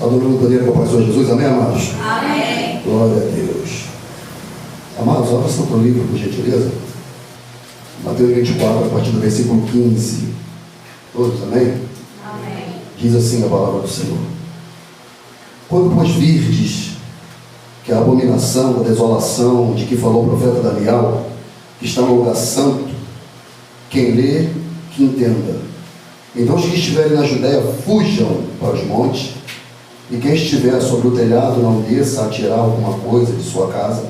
Adorando o poder com o Senhor Jesus, amém, amados? Amém. Glória a Deus. Amados, olha o Santo Livro, por gentileza. Mateus 24, a partir do versículo 15. Todos, amém? Amém. Diz assim a palavra do Senhor: quando, pois, virdes que a abominação, a desolação de que falou o profeta Daniel, que está no lugar santo, quem lê, que entenda. Então os que estiverem na Judéia fujam para os montes, e quem estiver sobre o telhado não desça a tirar alguma coisa de sua casa,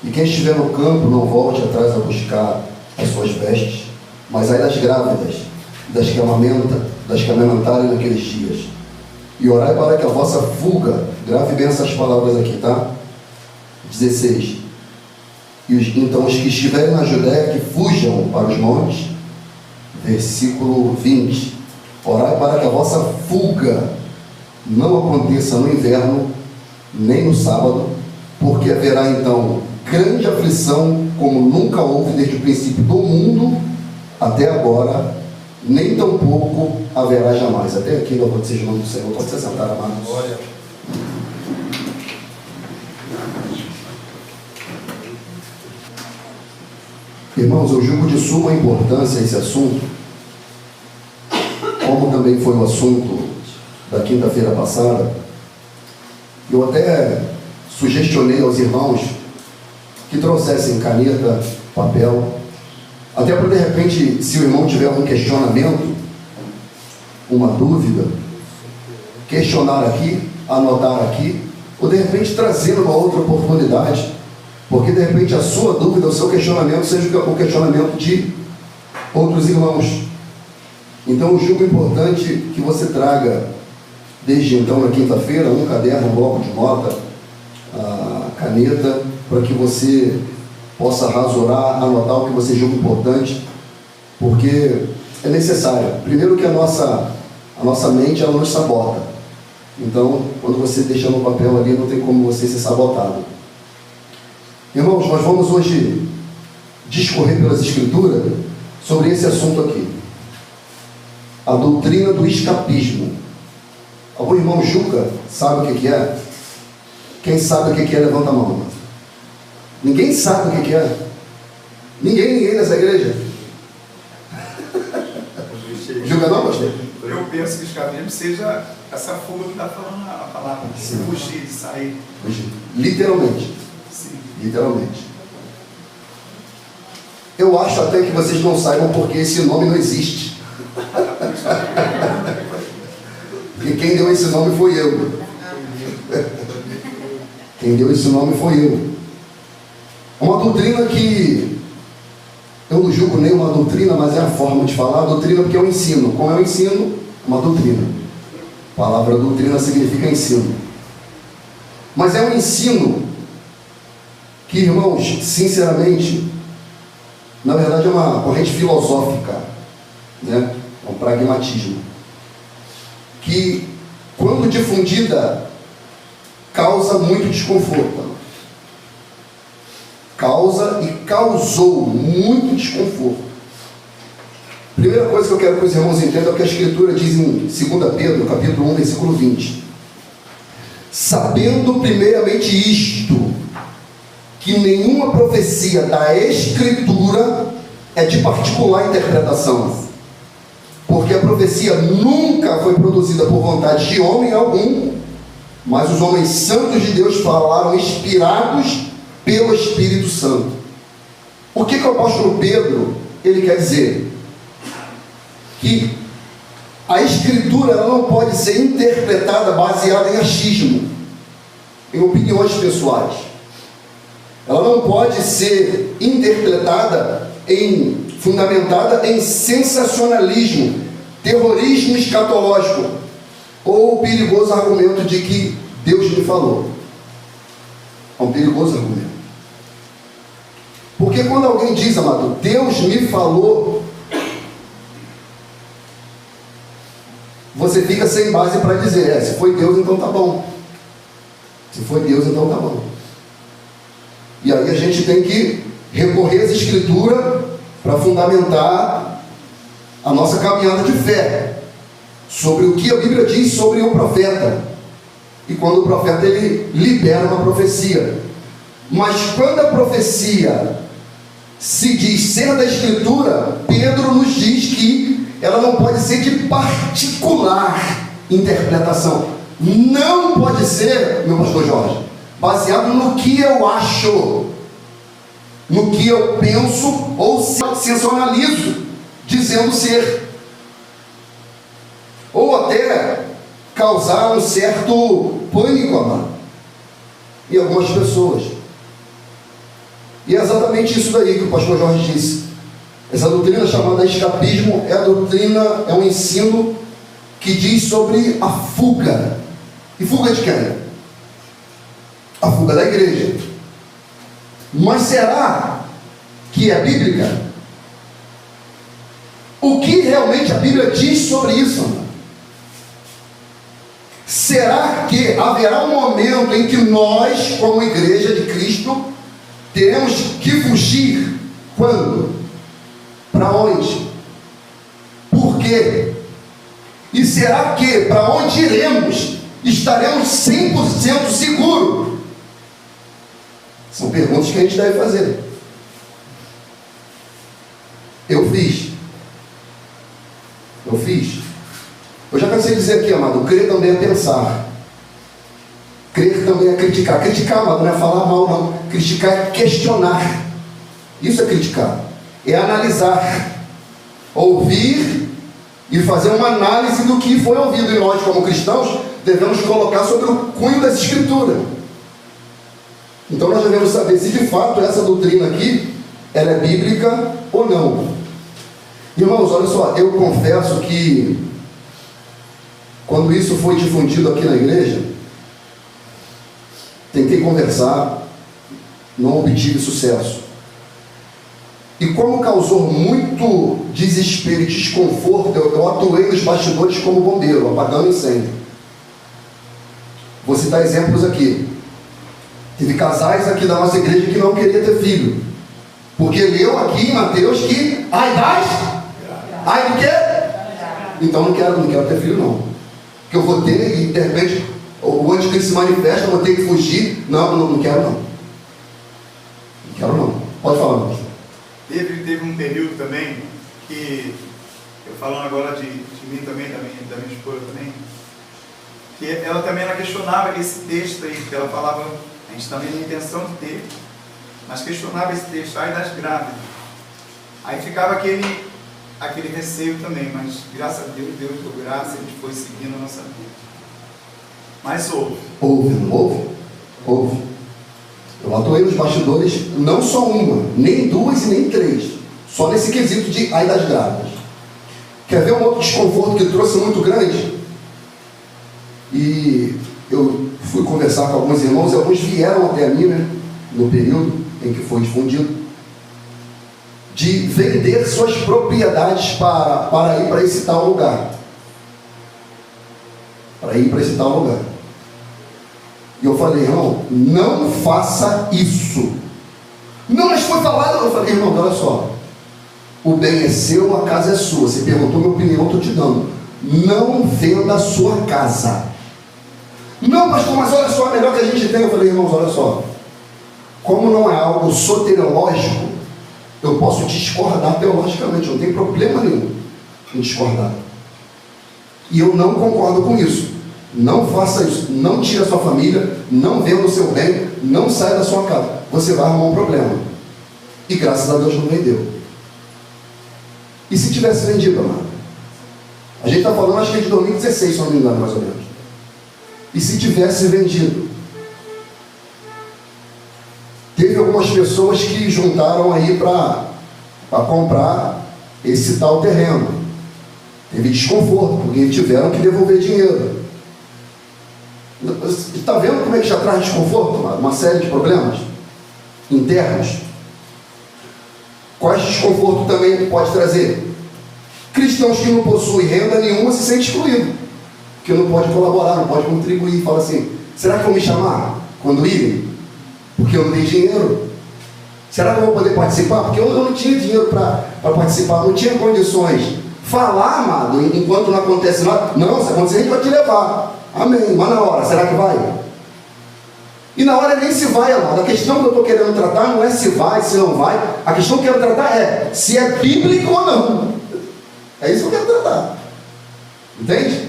e quem estiver no campo não volte atrás a buscar as suas vestes, mas ai das grávidas, das que amamentarem naqueles dias. E orai para que a vossa fuga, grave bem essas palavras aqui, tá? 16. Então os que estiverem na Judéia que fujam para os montes. Versículo 20. Orai para que a vossa fuga não aconteça no inverno, nem no sábado, porque haverá então grande aflição, como nunca houve desde o princípio do mundo até agora, nem tampouco haverá jamais. Até aqui, louvado seja o nome do Senhor. Pode se sentar, amados. Glória. Irmãos, eu julgo de suma importância esse assunto, como também foi o assunto da quinta-feira passada. Eu até sugestionei aos irmãos que trouxessem caneta, papel, até para, de repente, se o irmão tiver algum questionamento, uma dúvida, questionar aqui, anotar aqui, ou de repente trazer uma outra oportunidade, porque de repente a sua dúvida, o seu questionamento seja o questionamento de outros irmãos. Então eu julgo importante que você traga, desde então na quinta-feira, um caderno, um bloco de nota, a caneta, para que você possa rasurar, anotar o que você julga importante, porque é necessário. Primeiro que a nossa mente, ela nos sabota. Então, quando você deixa no papel ali, não tem como você ser sabotado. Irmãos, nós vamos hoje discorrer pelas Escrituras sobre esse assunto aqui. A doutrina do escapismo. Algum irmão julga, sabe o que é? Quem sabe o que é, levanta a mão. Ninguém sabe o que é. Ninguém nessa igreja. Julga não, pastor? Eu penso que o escapismo seja essa fuga que está falando a palavra, de fugir, de sair. Literalmente. Sim. Literalmente. Eu acho até que vocês não saibam porque esse nome não existe. Porque quem deu esse nome foi eu. Quem deu esse nome foi eu. Uma doutrina que eu não julgo nem uma doutrina, mas é a forma de falar. A doutrina porque é um ensino. Como é um ensino? Uma doutrina. A palavra doutrina significa ensino. Mas é um ensino que, irmãos, sinceramente, na verdade é uma corrente filosófica, né? É um pragmatismo, que, quando difundida, causa muito desconforto. Causa e causou muito desconforto. Primeira coisa que eu quero que os irmãos entendam é o que a Escritura diz em 2 Pedro, capítulo 1, versículo 20. Sabendo primeiramente isto, que nenhuma profecia da Escritura é de particular interpretação, porque a profecia nunca foi produzida por vontade de homem algum, mas os homens santos de Deus falaram inspirados pelo Espírito Santo. O que o apóstolo Pedro ele quer dizer? Que a Escritura ela não pode ser interpretada baseada em achismo, em opiniões pessoais. Ela não pode ser interpretada fundamentada em sensacionalismo, terrorismo escatológico ou o perigoso argumento de que Deus me falou. É um perigoso argumento. Porque quando alguém diz, amado, Deus me falou, você fica sem base para dizer, se foi Deus, então tá bom. Se foi Deus, então tá bom. E aí a gente tem que recorrer às Escrituras para fundamentar a nossa caminhada de fé sobre o que a Bíblia diz sobre o profeta. e quando o profeta ele libera uma profecia. Mas quando a profecia se diz ser da Escritura, Pedro nos diz que ela não pode ser de particular interpretação. Não pode ser, meu pastor Jorge, baseado no que eu acho, no que eu penso ou sensacionalizo, dizendo ser. Ou até causar um certo pânico, amado, em algumas pessoas. E é exatamente isso daí que o pastor Jorge disse. Essa doutrina chamada escapismo é a doutrina, é um ensino que diz sobre a fuga. E fuga de quem? A fuga da igreja. Mas será que é bíblica? O que realmente a Bíblia diz sobre isso, amado? Será que haverá um momento em que nós, como igreja de Cristo, teremos que fugir? Quando? Para onde? Por quê? E será que, para onde iremos, estaremos 100% seguros? São perguntas que a gente deve fazer. Eu fiz. Eu já cansei de dizer aqui, amado, crer também é pensar. Crer também é criticar. Criticar, amado, não é falar mal, não. Criticar é questionar. Isso é criticar. É analisar. Ouvir e fazer uma análise do que foi ouvido. E nós, como cristãos, devemos colocar sobre o cunho das Escrituras. Então nós devemos saber se de fato essa doutrina aqui, ela é bíblica ou não. Irmãos, olha só, eu confesso que quando isso foi difundido aqui na igreja, tentei conversar, não obtive sucesso. E como causou muito desespero e desconforto, eu atuei nos bastidores como bombeiro, apagando incêndio. Vou citar exemplos aqui. Teve casais aqui da nossa igreja que não queria ter filho, porque leu aqui em Mateus que ai do quê? Então não quero ter filho não, que eu vou ter e de repente o anticristo se manifesta, eu vou ter que fugir. Não quero não. Pode falar, meu pastor. Teve um período também que, eu falando agora de mim também, da minha esposa também, que ela também questionava esse texto aí, que ela falava, a gente também tem intenção de ter, mas questionava esse texto, ai das grávidas. Aí ficava aquele receio também, mas graças a Deus deu graça, a gente foi seguindo a nossa vida. Mas houve. Eu atuei nos bastidores, não só uma, nem duas e nem três, só nesse quesito de ai das grávidas. Quer ver um outro desconforto que trouxe muito grande? E eu fui conversar com alguns irmãos, e alguns vieram até mim, né, no período em que foi difundido, de vender suas propriedades para ir para esse tal lugar. E eu falei, irmão, não faça isso. Não, mas foi falado. Eu falei, irmão, olha só, o bem é seu, a casa é sua. Você perguntou minha opinião, eu estou te dando. Não venda a sua casa. Não, pastor, mas olha só, é melhor que a gente tem. Eu falei, irmãos, olha só, como não é algo soteriológico, eu posso discordar teologicamente, não tem problema nenhum em discordar. E eu não concordo com isso. Não faça isso, não tire a sua família, não venda o seu bem, não saia da sua casa. Você vai arrumar um problema. E graças a Deus não vendeu. E se tivesse vendido, amado? A gente está falando, acho que é de 2016, se não me engano, mais ou menos. E se tivesse vendido? Teve algumas pessoas que juntaram aí para comprar esse tal terreno. Teve desconforto, porque tiveram que devolver dinheiro. Está vendo como é que já traz desconforto, mano? Uma série de problemas internos. Quais desconforto também pode trazer? Cristãos que não possuem renda nenhuma se sentem excluídos, que não pode colaborar, não pode contribuir. Fala assim, será que vão me chamar quando irem? Porque eu não tenho dinheiro. Será que eu vou poder participar? Porque eu não tinha dinheiro para participar, não tinha condições. Falar, amado, enquanto não acontece nada. Não, se acontecer a gente vai te levar. Amém. Mas na hora, será que vai? E na hora nem se vai, amado. A questão que eu estou querendo tratar não é se vai, se não vai. A questão que eu quero tratar é se é bíblico ou não. É isso que eu quero tratar. Entende?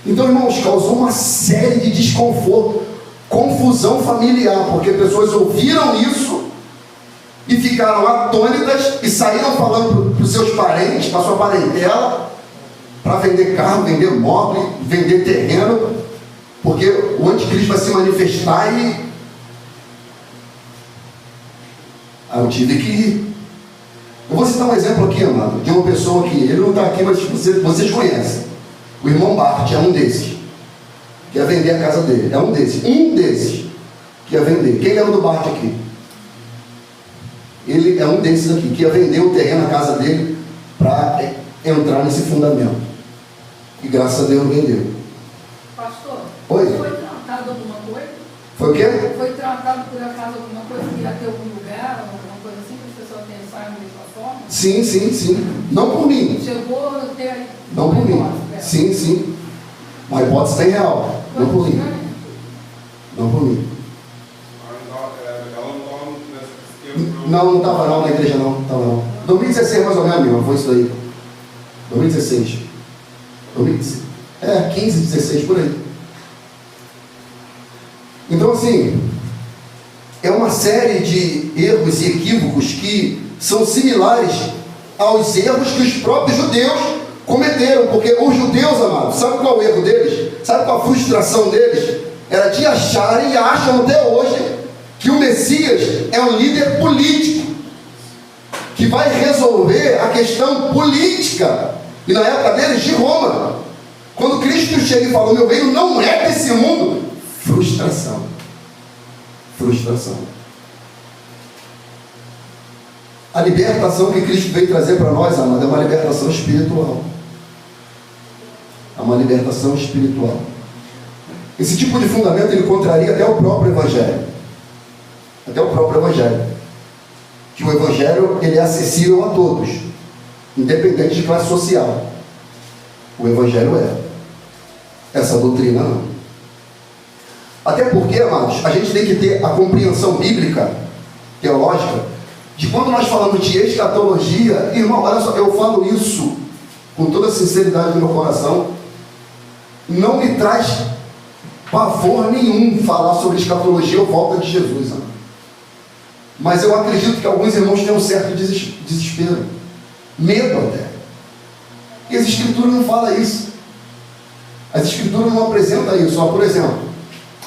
Então, irmãos, causou uma série de desconforto, confusão familiar, porque pessoas ouviram isso e ficaram atônitas e saíram falando para os seus parentes, para a sua parentela, para vender carro, vender móvel, vender terreno, porque o anticristo vai se manifestar e eu tive que ir. Eu vou citar um exemplo aqui, amado, de uma pessoa que ele não está aqui, mas vocês conhecem. O irmão Bart é um desses, que ia vender a casa dele. É um desses que ia vender. Quem lembra do Bart aqui? Ele é um desses aqui, que ia vender o terreno, a casa dele, para entrar nesse fundamento. E graças a Deus vendeu. Pastor, Oi? foi tratado alguma coisa? Foi o quê? Foi tratado por acaso alguma coisa que ia ter algum lugar, alguma coisa assim, que as pessoas pensaram da mesma forma? Sim. Não por mim. Chegou a ter Não por mim. Sim. Uma hipótese bem real. Não por mim. Não por mim. Não estava não na igreja não. Estava não. 2016 mais ou menos, amigo. Foi isso daí. 2016. 15, 16 por aí. Então assim, é uma série de erros e equívocos que são similares aos erros que os próprios judeus cometeram, porque os judeus, amados, sabe qual é o erro deles? Sabe qual a frustração deles? Era de acharem, e acham até hoje, que o Messias é um líder político, que vai resolver a questão política, e na época deles, de Roma. Quando Cristo chega e fala, o meu reino não é desse mundo, frustração. A libertação que Cristo veio trazer para nós, amado, é uma libertação espiritual. É uma libertação espiritual. Esse tipo de fundamento ele contraria até o próprio Evangelho. Que o Evangelho ele é acessível a todos, independente de classe social. O Evangelho é. Essa doutrina não. Até porque, amados, a gente tem que ter a compreensão bíblica, teológica, de quando nós falamos de escatologia, irmão, olha só, eu falo isso com toda a sinceridade do meu coração, não me traz pavor nenhum falar sobre escatologia ou volta de Jesus, amado. Mas eu acredito que alguns irmãos têm um certo desespero, medo até. E as Escrituras não falam isso. As Escrituras não apresentam isso. Ó, por exemplo,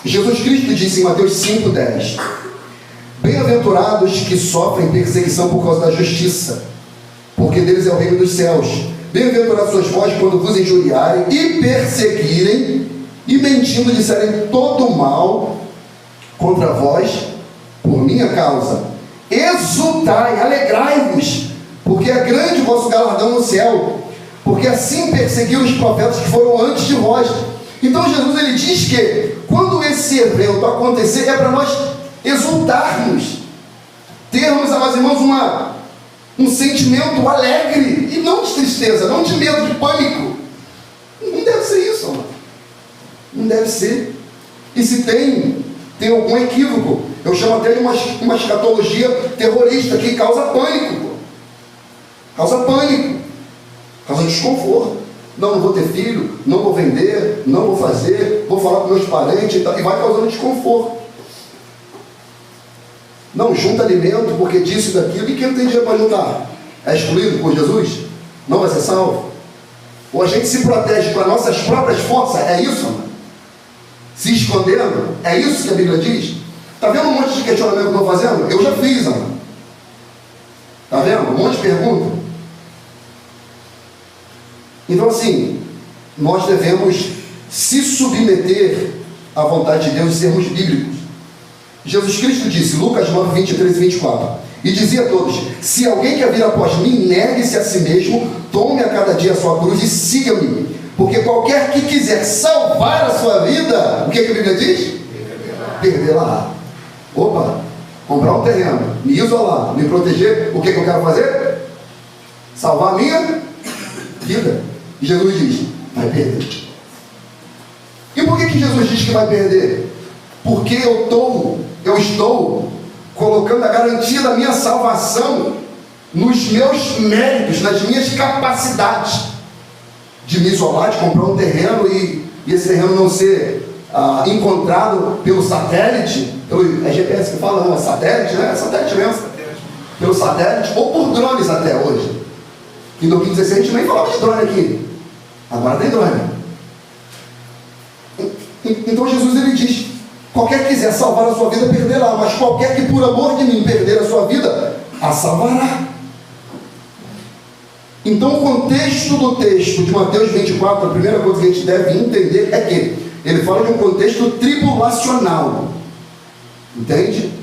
Jesus Cristo disse em Mateus 5,10: bem-aventurados que sofrem perseguição por causa da justiça, porque deles é o reino dos céus. Bem-aventurados sois vós quando vos injuriarem e perseguirem, e mentindo disserem todo mal contra vós, por minha causa. Exultai, alegrai-vos, porque é grande o vosso galardão no céu, porque assim perseguiram os profetas que foram antes de vós. Então Jesus ele diz que quando esse evento acontecer é para nós exultarmos, termos, amados irmãos, um sentimento alegre, e não de tristeza, não de medo, de pânico. Não deve ser isso, amado. Não deve ser. E se tem algum equívoco, eu chamo até de uma escatologia terrorista que causa pânico. Causa desconforto. Não vou ter filho, não vou vender, não vou fazer, vou falar com meus parentes e vai causando desconforto. Não junta alimento porque disso e daquilo, e quem não tem dinheiro para juntar? É excluído por Jesus? Não vai ser salvo? Ou a gente se protege com as nossas próprias forças? É isso, mano? Se escondendo? É isso que a Bíblia diz? Está vendo um monte de questionamento que eu estou fazendo? Eu já fiz, mano. Está vendo? Um monte de perguntas. Então assim, nós devemos se submeter à vontade de Deus e sermos bíblicos. Jesus Cristo disse, Lucas 9, 23 e 24, e dizia a todos: se alguém quer vir após mim, negue-se a si mesmo, tome a cada dia a sua cruz e siga-me, porque qualquer que quiser salvar a sua vida, o que a Bíblia diz? Perderá. Opa, comprar um terreno, me isolar, me proteger, o que eu quero fazer? Salvar a minha vida. E Jesus diz, vai perder. que Jesus diz que vai perder? Porque eu estou colocando a garantia da minha salvação nos meus méritos, nas minhas capacidades de me isolar, de comprar um terreno e esse terreno não ser encontrado pelo satélite, é GPS que fala, não, é satélite, né? É satélite mesmo. Pelo satélite, ou por drones até hoje. Em 2016 a gente nem falava de drone aqui. Agora tem drone. Então Jesus ele diz: qualquer que quiser salvar a sua vida, perderá, mas qualquer que por amor de mim perder a sua vida, a salvará. Então o contexto do texto de Mateus 24, a primeira coisa que a gente deve entender é que ele fala de um contexto tribulacional. Entende?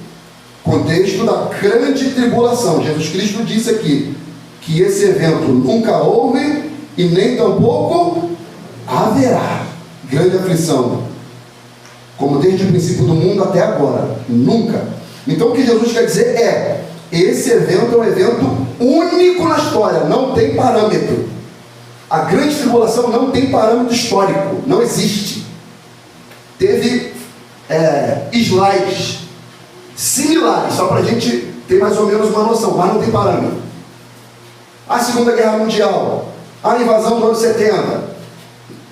Contexto da grande tribulação. Jesus Cristo disse aqui que esse evento nunca houve e nem tampouco haverá. Grande aflição, como desde o princípio do mundo até agora. Nunca. Então o que Jesus quer dizer é: esse evento é um evento único na história, não tem parâmetro. A grande tribulação não tem parâmetro histórico, não existe. Teve slides similares, só para a gente ter mais ou menos uma noção, mas não tem parâmetro. A Segunda Guerra Mundial, a invasão do ano 70,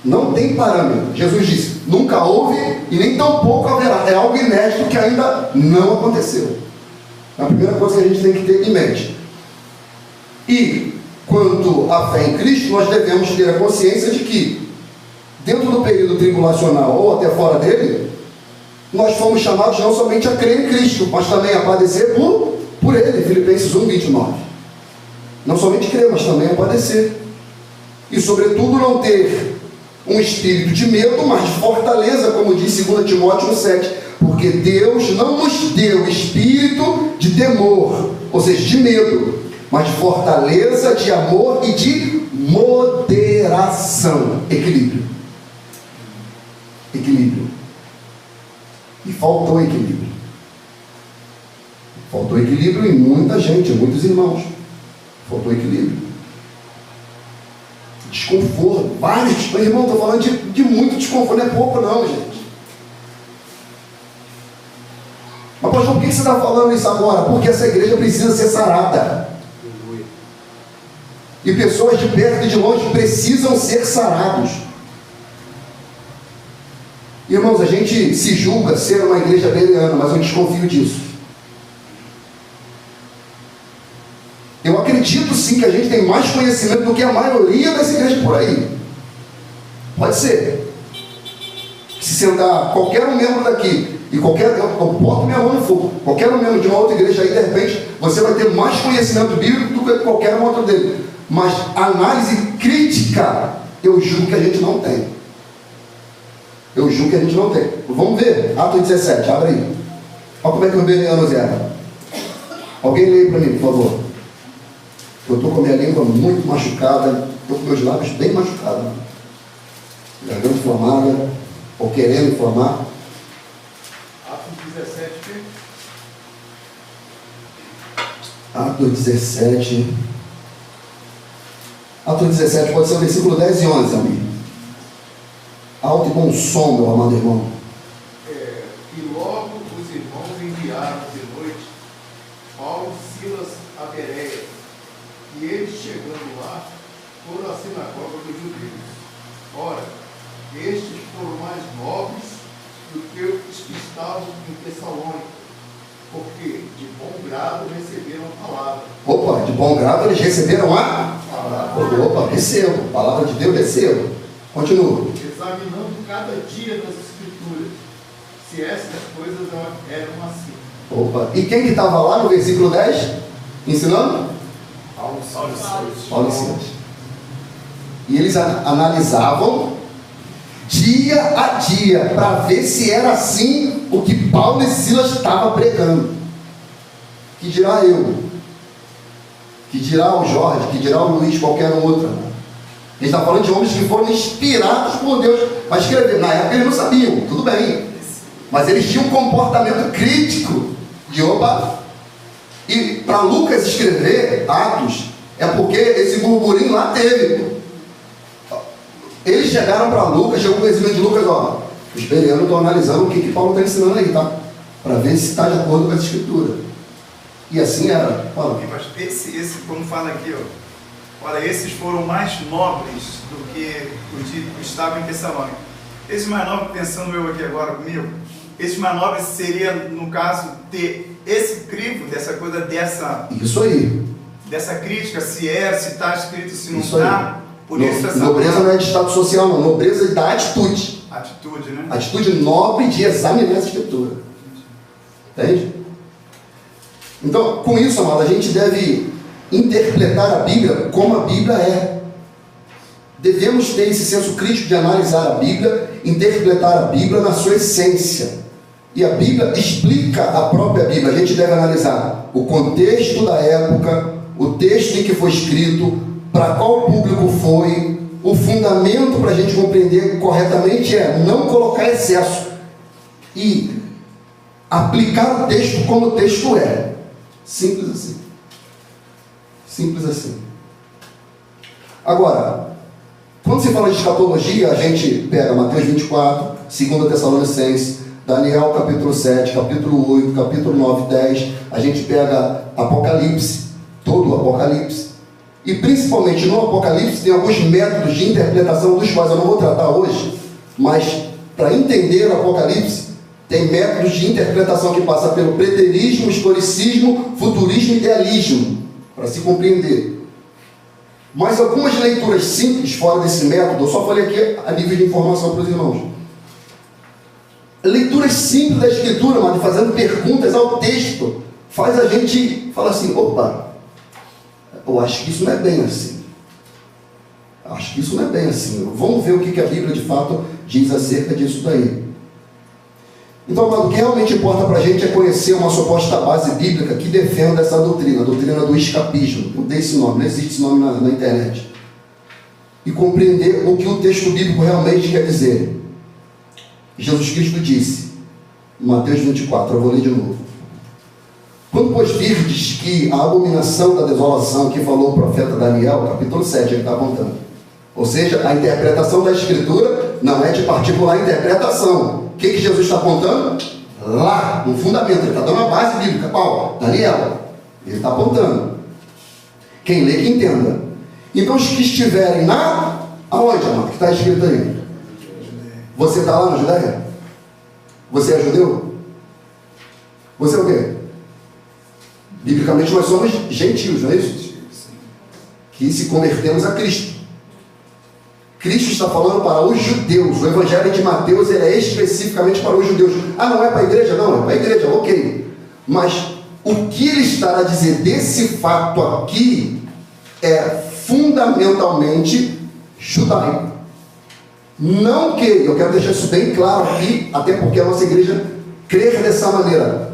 não tem parâmetro. Jesus disse: nunca houve e nem tampouco haverá. É algo inédito que ainda não aconteceu. É a primeira coisa que a gente tem que ter em mente. E quanto à fé em Cristo, nós devemos ter a consciência de que, dentro do período tribulacional ou até fora dele, nós fomos chamados não somente a crer em Cristo, mas também a padecer por Ele. Filipenses 1:29. Não somente crer, mas também a padecer. E sobretudo não ter um espírito de medo, mas de fortaleza, como diz 2 Timóteo 1:7. Porque Deus não nos deu espírito de temor, ou seja, de medo, mas de fortaleza, de amor e de moderação. Equilíbrio. Equilíbrio. E faltou equilíbrio. Faltou equilíbrio em muita gente, em muitos irmãos. Faltou equilíbrio. Desconforto, vários. Meu irmão, estou falando de muito desconforto, não é pouco não, gente. Mas pastor, por que você está falando isso agora? Porque essa igreja precisa ser sarada. E pessoas de perto e de longe precisam ser sarados. Irmãos, a gente se julga ser uma igreja bereana, mas eu desconfio disso. Eu acredito sim que a gente tem mais conhecimento do que a maioria das igrejas por aí. Pode ser. Se sentar qualquer um membro daqui e eu boto minha mão no fogo, qualquer um membro de uma outra igreja aí, de repente, você vai ter mais conhecimento bíblico do que qualquer um outro dele. Mas análise crítica, eu julgo que a gente não tem. Eu julgo que a gente não tem. Vamos ver, Atos 17, abre aí. Olha como é que o bereano erra. Alguém lê para mim, por favor. Eu estou com a minha língua muito machucada, estou com meus lábios bem machucados. Garganta inflamada, ou querendo inflamar. Atos 17. Atos 17. Atos 17 pode ser o versículo 10 e 11, amigo. Alto e bom som, meu amado irmão. E logo os irmãos enviaram de noite Paulo e Silas a Bereia. E eles, chegando lá, foram à sinagoga dos judeus. Ora, estes foram mais nobres do que os que estavam em Tessalônica, porque de bom grado receberam a palavra. Opa, de bom grado eles receberam a palavra. Opa, recebo. Palavra de Deus, recebo. Continua. Examinando cada dia das Escrituras, se essas coisas eram assim. Opa, e quem que estava lá no versículo 10? Ensinando? Paulo e Silas. E eles analisavam dia a dia para ver se era assim o que Paulo e Silas estavam pregando. Que dirá eu? Que dirá o Jorge? Que dirá o Luiz? Qualquer outro? A gente está falando de homens que foram inspirados por Deus para escrever. Na época eles não sabiam, tudo bem. Mas eles tinham um comportamento crítico de opa. E para Lucas escrever Atos, é porque esse burburinho lá teve. Eles chegaram para Lucas, chegou o conhecimento de Lucas, ó. Os bereanos estão analisando o que Paulo está ensinando aí, tá? Para ver se está de acordo com a escritura. E assim era. Fala. Esse, como fala aqui, ó, olha, esses foram mais nobres do que os que estavam em Tessalônica. Esses mais nobres, pensando eu aqui agora comigo, esses mais nobres seria, no caso, ter esse crivo, dessa coisa, Isso aí. dessa crítica, se está escrito, se não Isso está. Por isso essa nobreza não é de status social, não. Nobreza é da atitude. atitude, né? Atitude nobre de examinar essa escritura. Entende? Então, com isso, amado, a gente deve interpretar a Bíblia como a Bíblia é. Devemos ter esse senso crítico de analisar a Bíblia, interpretar a Bíblia na sua essência. E a Bíblia explica a própria Bíblia. A gente deve analisar o contexto da época, o texto em que foi escrito, para qual público foi. O fundamento para a gente compreender corretamente é não colocar excesso e aplicar o texto como o texto é. Simples assim. Simples assim. Agora, quando se fala de escatologia, a gente pega Mateus 24, 2 Tessalonicenses, Daniel capítulo 7, capítulo 8, capítulo 9, 10, a gente pega Apocalipse, todo o Apocalipse. E principalmente no Apocalipse tem alguns métodos de interpretação dos quais eu não vou tratar hoje, mas para entender o Apocalipse tem métodos de interpretação que passam pelo preterismo, historicismo, futurismo e idealismo, para se compreender. Mas algumas leituras simples fora desse método, eu só falei aqui a nível de informação para os irmãos. Leituras simples da Escritura, mas fazendo perguntas ao texto, faz a gente falar assim, opa, eu acho que isso não é bem assim. Acho que isso não é bem assim. Vamos ver o que a Bíblia de fato diz acerca disso daí. Então, o que realmente importa para a gente é conhecer uma suposta base bíblica que defenda essa doutrina, a doutrina do escapismo. Não tem esse nome, não existe esse nome na internet. E compreender o que o texto bíblico realmente quer dizer. Jesus Cristo disse, em Mateus 24, eu vou ler de novo. Quando, pois, virdes que a abominação da desolação que falou o profeta Daniel, capítulo 7, ele está apontando. Ou seja, a interpretação da Escritura não é de particular interpretação. O que Jesus está apontando? Lá, no fundamento, ele está dando a base bíblica. Qual? Daniel. Ele está apontando. Quem lê, que entenda. Então, os que estiverem na... Aonde, amado? Que está escrito aí? Você está lá na Judéia? Você é judeu? Você é o quê? Biblicamente nós somos gentios, não é isso? Que se convertemos a Cristo. Cristo está falando para os judeus. O Evangelho de Mateus ele é especificamente para os judeus. Ah, não é para a igreja? Não, é para a igreja, ok. Mas o que ele está a dizer desse fato aqui é fundamentalmente judaico. Não que, eu quero deixar isso bem claro aqui, até porque a nossa igreja crê dessa maneira.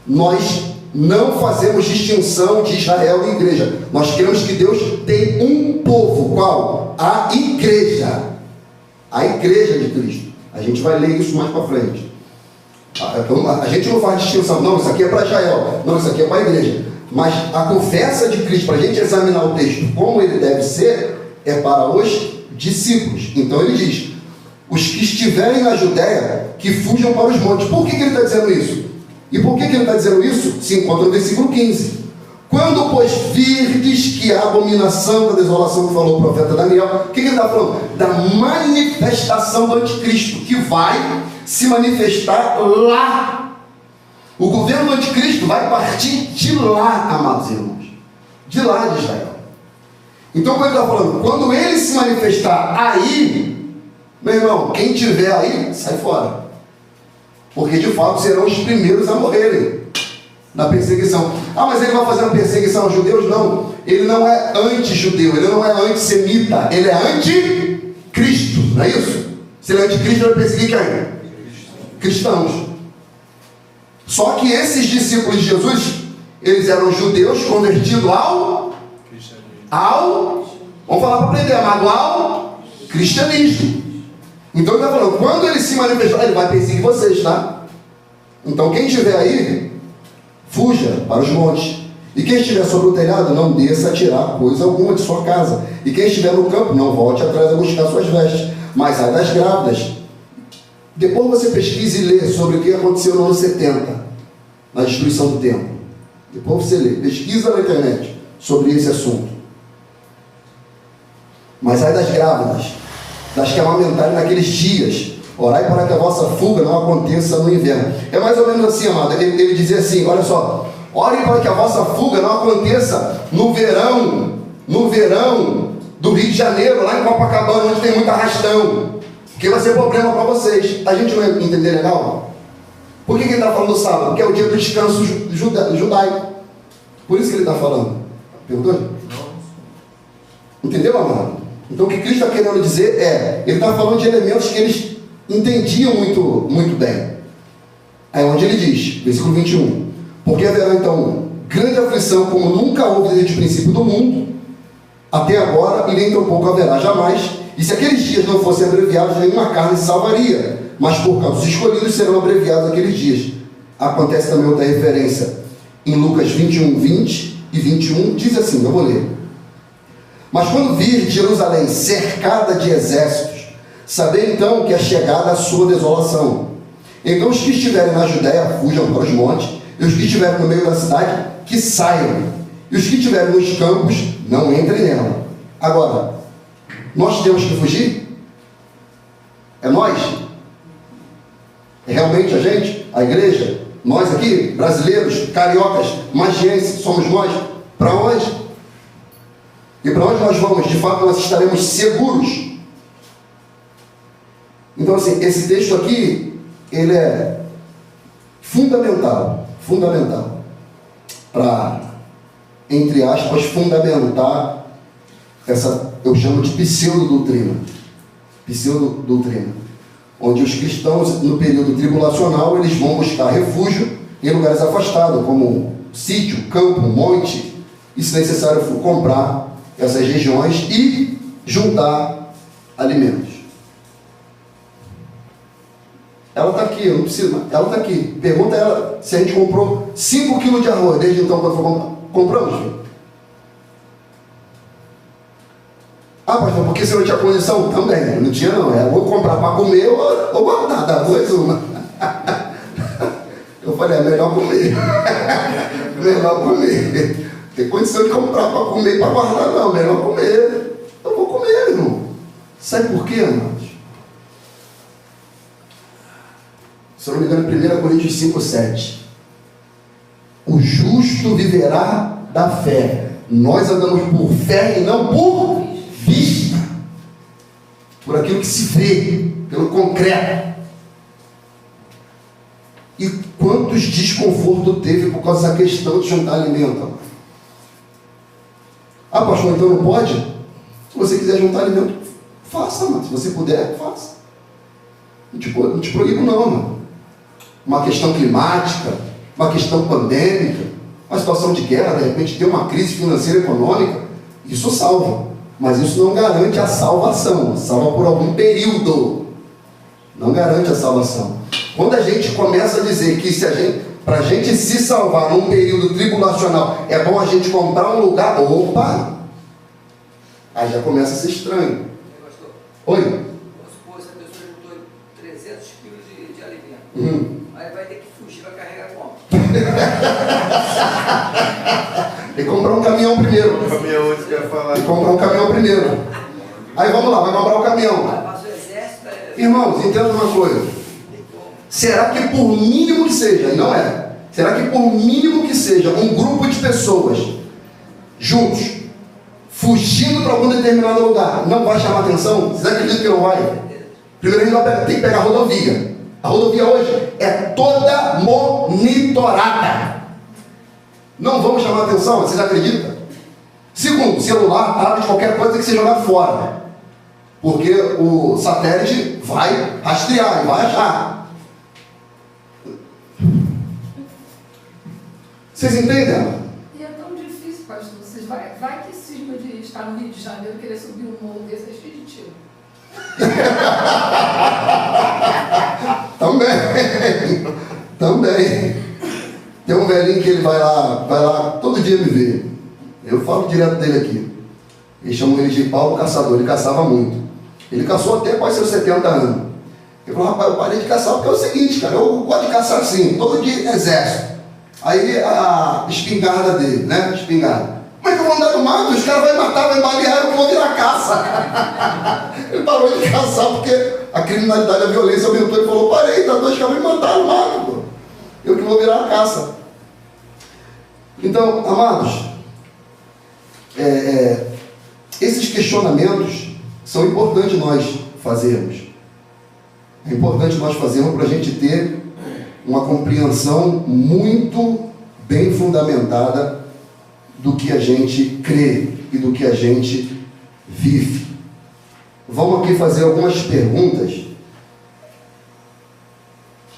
Nós não fazemos distinção de Israel e igreja. Nós cremos que Deus tem um povo. Qual? A igreja. A igreja de Cristo. A gente vai ler isso mais para frente. A gente não faz distinção. Não, isso aqui é para Israel. Não, isso aqui é para a igreja. Mas a conversa de Cristo, para a gente examinar o texto como ele deve ser, é para os discípulos. Então ele diz, os que estiverem na Judéia, que fujam para os montes. Por que ele está dizendo isso? E por que ele está dizendo isso? Se encontra no versículo 15. Quando, pois, virdes que a abominação da desolação que falou o profeta Daniel, o que ele está falando? Da manifestação do anticristo, que vai se manifestar lá. O governo do anticristo vai partir de lá, amados irmãos. De lá de Israel. Então, quando ele está falando, quando ele se manifestar aí, meu irmão, quem tiver aí, sai fora. Porque de fato serão os primeiros a morrerem na perseguição. Ah, mas ele vai fazer uma perseguição aos judeus? Não. Ele não é anti-judeu, ele não é antissemita, ele é anticristo, não é isso? Se ele é anticristo, ele vai perseguir quem? Cristãos. Só que esses discípulos de Jesus, eles eram judeus convertidos ao vamos falar para aprender, amado, ao cristianismo. Então ele está falando, quando ele se manifestar, ele vai perseguir vocês, tá? Então quem estiver aí, fuja para os montes. E quem estiver sobre o telhado, não desça a tirar coisa alguma de sua casa. E quem estiver no campo, não volte atrás a buscar suas vestes. Mas ai das grávidas Depois você pesquisa e lê sobre o que aconteceu no ano 70, na destruição do templo. Depois você lê, pesquisa na internet sobre esse assunto. Mas aí das grávidas, das que amamentarem naqueles dias, orai para que a vossa fuga não aconteça no inverno. É mais ou menos assim, amado. Ele dizia assim, olha só, orem para que a vossa fuga não aconteça no verão do Rio de Janeiro, lá em Copacabana, onde tem muito arrastão. Porque vai ser problema para vocês. A gente não vai entender legal? Por que ele está falando do sábado? Porque é o dia do descanso judaico. Por isso que ele está falando. Perguntou? Entendeu, amado? Então o que Cristo está querendo dizer é, ele está falando de elementos que eles entendiam muito bem. Aí onde ele diz, versículo 21, porque haverá então grande aflição como nunca houve desde o princípio do mundo, até agora, e nem tão pouco haverá jamais. E se aqueles dias não fossem abreviados, nenhuma carne se salvaria. Mas por causa dos escolhidos serão abreviados aqueles dias. Acontece também outra referência. Em Lucas 21, 20 e 21, diz assim, eu vou ler. Mas quando vir Jerusalém cercada de exércitos, sabei então que é chegada a sua desolação. Então os que estiverem na Judéia fujam para os montes, e os que estiverem no meio da cidade, que saiam. E os que estiverem nos campos, não entrem nela. Agora, nós temos que fugir? É nós? É realmente a gente? A igreja? Nós aqui, brasileiros, cariocas, magienses, somos nós? Para onde? E para onde nós vamos? De fato, nós estaremos seguros. Então, assim, esse texto aqui, ele é fundamental para, entre aspas, fundamentar essa, eu chamo de pseudo-doutrina, onde os cristãos, no período tribulacional, eles vão buscar refúgio em lugares afastados, como sítio, campo, monte, e se necessário for comprar essas regiões e juntar alimentos. Ela está aqui, eu não preciso, ela está aqui. Pergunta a ela se a gente comprou 5 quilos de arroz desde então quando foi comprar. Compramos, filho? Ah, pastor, porque você não tinha condição? Também, não tinha não. Eu vou comprar para comer ou guardar, das duas uma. Eu falei, é melhor comer. Melhor comer. Tem condição de comprar para comer e para guardar, não. Melhor comer. Eu vou comer, irmão. Sabe por quê, amados? Se eu não me engano, 1 Coríntios 5:7. O justo viverá da fé. Nós andamos por fé e não por vista. Por aquilo que se vê, pelo concreto. E quantos desconfortos teve por causa dessa questão de juntar alimento? Ah, pastor, então não pode? Se você quiser juntar alimento, faça, mano. Se você puder, faça. Não te proíbo não, mano. Uma questão climática, uma questão pandêmica, uma situação de guerra, de repente tem uma crise financeira e econômica, isso salva. Mas isso não garante a salvação. Salva por algum período. Não garante a salvação. Quando a gente começa a dizer que para a gente se salvar num período tribulacional, é bom a gente comprar um lugar, opa! Aí já começa a ser estranho. Oi? Vamos supor, essa pessoa juntou 300 quilos de alimento. Aí vai ter que fugir para carregar como? Tem que comprar um caminhão primeiro. Tem que comprar um caminhão primeiro. Aí vamos lá, vai comprar o caminhão. Passa o exército. Irmãos, entenda uma coisa. Será que por mínimo que seja, e não é, será que por mínimo que seja um grupo de pessoas juntos, fugindo para algum determinado lugar, não vai chamar atenção? Vocês acreditam que não vai? Primeiro a gente vai tem que pegar a rodovia. A rodovia hoje é toda monitorada. Não vamos chamar atenção? Vocês acreditam? Segundo, celular abre de qualquer coisa que ser jogado fora. Porque o satélite vai rastrear e vai achar. Vocês entendem? E é tão difícil, pastor. Vocês vai que cisma de estar no Rio de Janeiro e querer subir um morro desse, é cheio de tiro. Também. Tem um velhinho que ele vai lá todo dia me ver. Eu falo direto dele aqui. Eles chamam ele de Paulo Caçador, ele caçava muito. Ele caçou até quase seus 70 anos. Ele falou, rapaz, eu parei de caçar porque é o seguinte, cara, eu gosto de caçar assim, todo dia exército. Aí a espingarda dele, né? Espingarda. Como é que eu vou andar no mato? Os caras vão matar, vai balear, eu vou virar caça. Ele parou de caçar porque a criminalidade, a violência aumentou. Ele falou, parei, tá dois caras me mataram no mato, pô. Eu que vou virar caça. Então, amados, esses questionamentos são importantes nós fazermos. É importante nós fazermos para a gente ter uma compreensão muito bem fundamentada do que a gente crê e do que a gente vive. Vamos aqui fazer algumas perguntas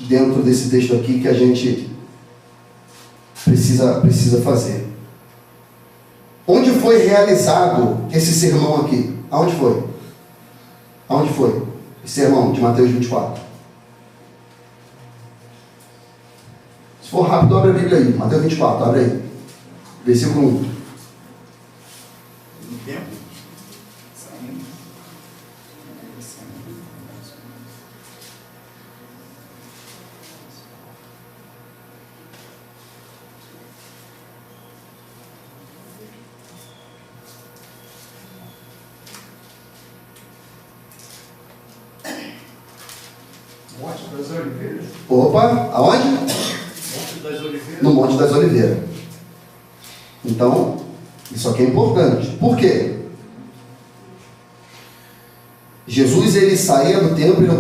dentro desse texto aqui que a gente precisa fazer. Onde foi realizado esse sermão aqui? Aonde foi? Aonde foi? Esse sermão de Mateus 24. Se for rápido, abre a Bíblia aí. Mateus 24, abre aí. Versículo 1. No tempo? Saindo. Monte das Oliveiras. Opa, aonde? Monte das Oliveiras. No Monte das Oliveiras. Então, isso aqui é importante. Por quê? Jesus, ele saía do templo, ele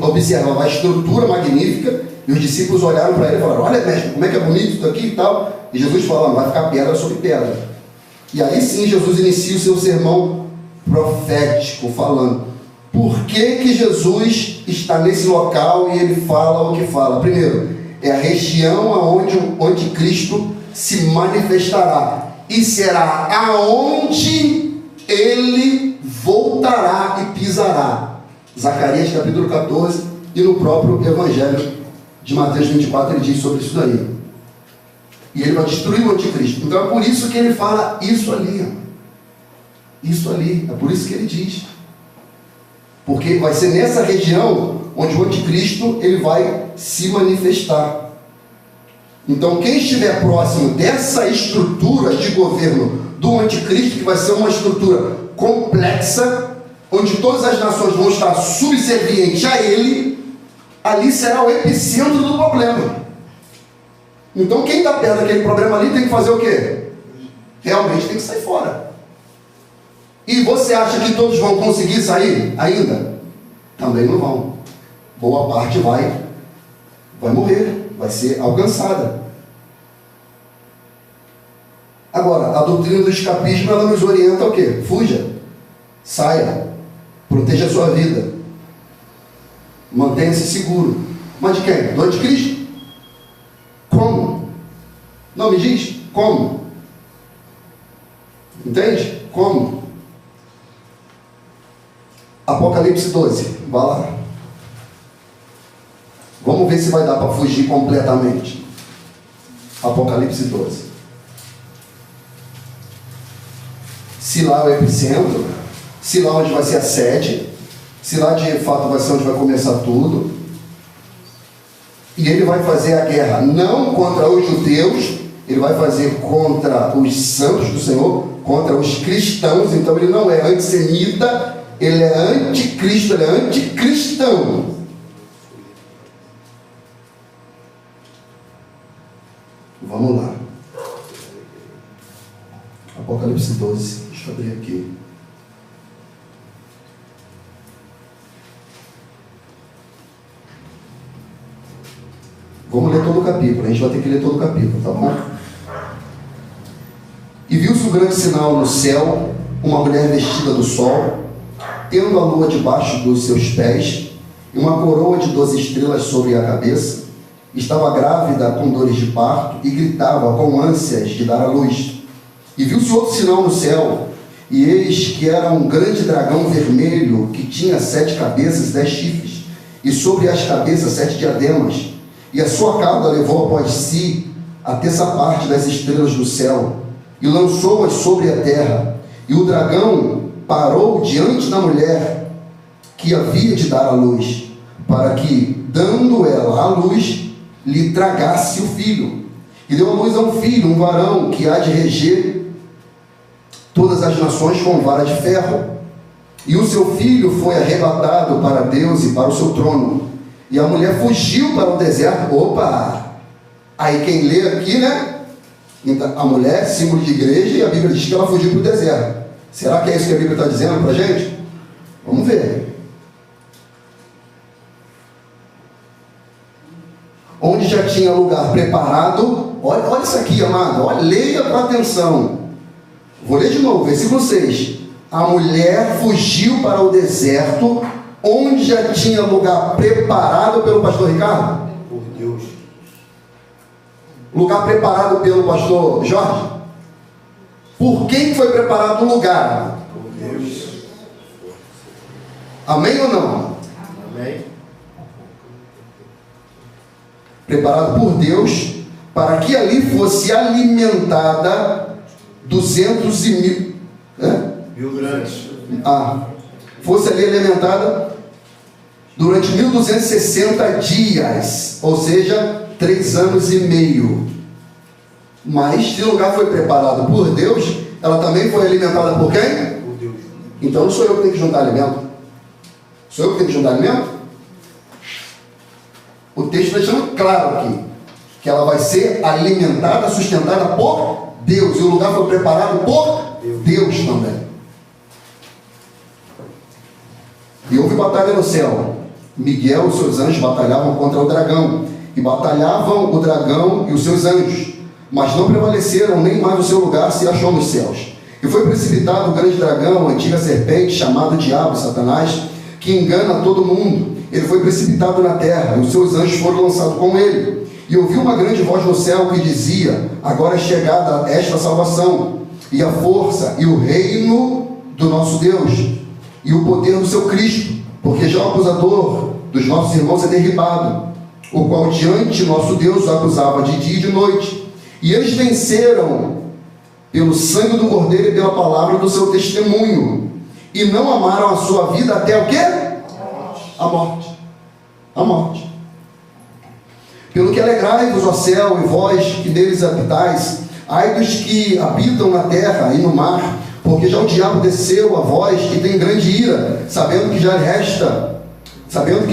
observava a estrutura magnífica, e os discípulos olharam para ele e falaram, olha, mestre, como é que é bonito isso aqui e tal. E Jesus falou, vai ficar pedra sobre pedra. E aí sim, Jesus inicia o seu sermão profético, falando, por que Jesus está nesse local e ele fala o que fala? Primeiro, é a região onde o anticristo se manifestará, e será aonde ele voltará e pisará. Zacarias capítulo 14, e no próprio Evangelho de Mateus 24 ele diz sobre isso daí. E ele vai destruir o anticristo. Então é por isso que ele fala isso ali, isso ali, é por isso que ele diz, porque vai ser nessa região onde o anticristo ele vai se manifestar. Então, quem estiver próximo dessa estrutura de governo do anticristo, que vai ser uma estrutura complexa, onde todas as nações vão estar subservientes a ele, ali será o epicentro do problema. Então, quem está perto daquele problema ali tem que fazer o quê? Realmente tem que sair fora. E você acha que todos vão conseguir sair ainda? Também não vão. Boa parte vai morrer, vai ser alcançada. Agora, a doutrina do escapismo, ela nos orienta o quê? Fuja, saia, proteja a sua vida, mantenha-se seguro. Mas de quem? Do anticristo? Como? Não me diz? Como? Entende? Como? Apocalipse 12, vai lá. Vamos ver se vai dar para fugir completamente. Apocalipse 12. Se lá é o epicentro, se lá onde vai ser a sede, se lá de fato vai ser onde vai começar tudo. E ele vai fazer a guerra não contra os judeus, ele vai fazer contra os santos do Senhor, contra os cristãos. Então ele não é antissemita, ele é anticristo, ele é anticristão. Vamos lá. Apocalipse 12. Deixa eu abrir aqui. Vamos ler todo o capítulo. A gente vai ter que ler todo o capítulo, tá bom? E viu-se um grande sinal no céu, uma mulher vestida do sol, tendo a lua debaixo dos seus pés, e uma coroa de 12 estrelas sobre a cabeça. Estava grávida com dores de parto e gritava com ânsias de dar à luz. E viu-se outro sinal no céu, e eis que era um grande dragão vermelho, que tinha 7 cabeças e 10 chifres, e sobre as cabeças 7 diademas, e a sua cauda levou após si a terça parte das estrelas do céu, e lançou-as sobre a terra. E o dragão parou diante da mulher que havia de dar à luz, para que, dando ela à luz, lhe tragasse o filho. E deu à luz a um filho, um varão, que há de reger todas as nações com vara de ferro. E o seu filho foi arrebatado para Deus e para o seu trono. E a mulher fugiu para o deserto. Opa! Aí quem lê aqui, né? A mulher, símbolo de igreja, e a Bíblia diz que ela fugiu para o deserto. Será que é isso que a Bíblia está dizendo para a gente? Vamos ver. Onde já tinha lugar preparado. Olha isso aqui, amado. Olha, leia com atenção. Vou ler de novo, versículo 6. A mulher fugiu para o deserto, onde já tinha lugar preparado pelo pastor Ricardo? Por Deus. Lugar preparado pelo pastor Jorge? Por quem foi preparado o lugar? Por Deus. Amém ou não? Amém. Preparado por Deus, para que ali fosse alimentada 200 mil... Rio Grande. Fosse ali alimentada durante 1260 dias, ou seja, 3 anos e meio. Mas se o lugar foi preparado por Deus, ela também foi alimentada por quem? Por Deus. Então não sou eu que tenho que juntar alimento. Sou eu que tenho que juntar alimento? O texto está deixando claro aqui que ela vai ser alimentada, sustentada por Deus. E o lugar foi preparado por Deus também. E houve batalha no céu. Miguel e seus anjos batalhavam contra o dragão. E batalhavam o dragão e os seus anjos. Mas não prevaleceram, nem mais o seu lugar se achou nos céus. E foi precipitado o grande dragão, a antiga serpente, chamado Diabo, Satanás, que engana todo mundo. Ele foi precipitado na terra, e os seus anjos foram lançados com ele. E ouvi uma grande voz no céu que dizia: agora é chegada esta salvação, e a força, e o reino do nosso Deus, e o poder do seu Cristo, porque já o acusador dos nossos irmãos é derribado, o qual diante nosso Deus o acusava de dia e de noite. E eles venceram pelo sangue do Cordeiro e pela palavra do seu testemunho, e não amaram a sua vida até o quê? A morte. A morte. Pelo que alegrai-vos, ó céu, e vós que neles habitais, ai dos que habitam na terra e no mar, porque já o diabo desceu a vós e tem grande ira, sabendo que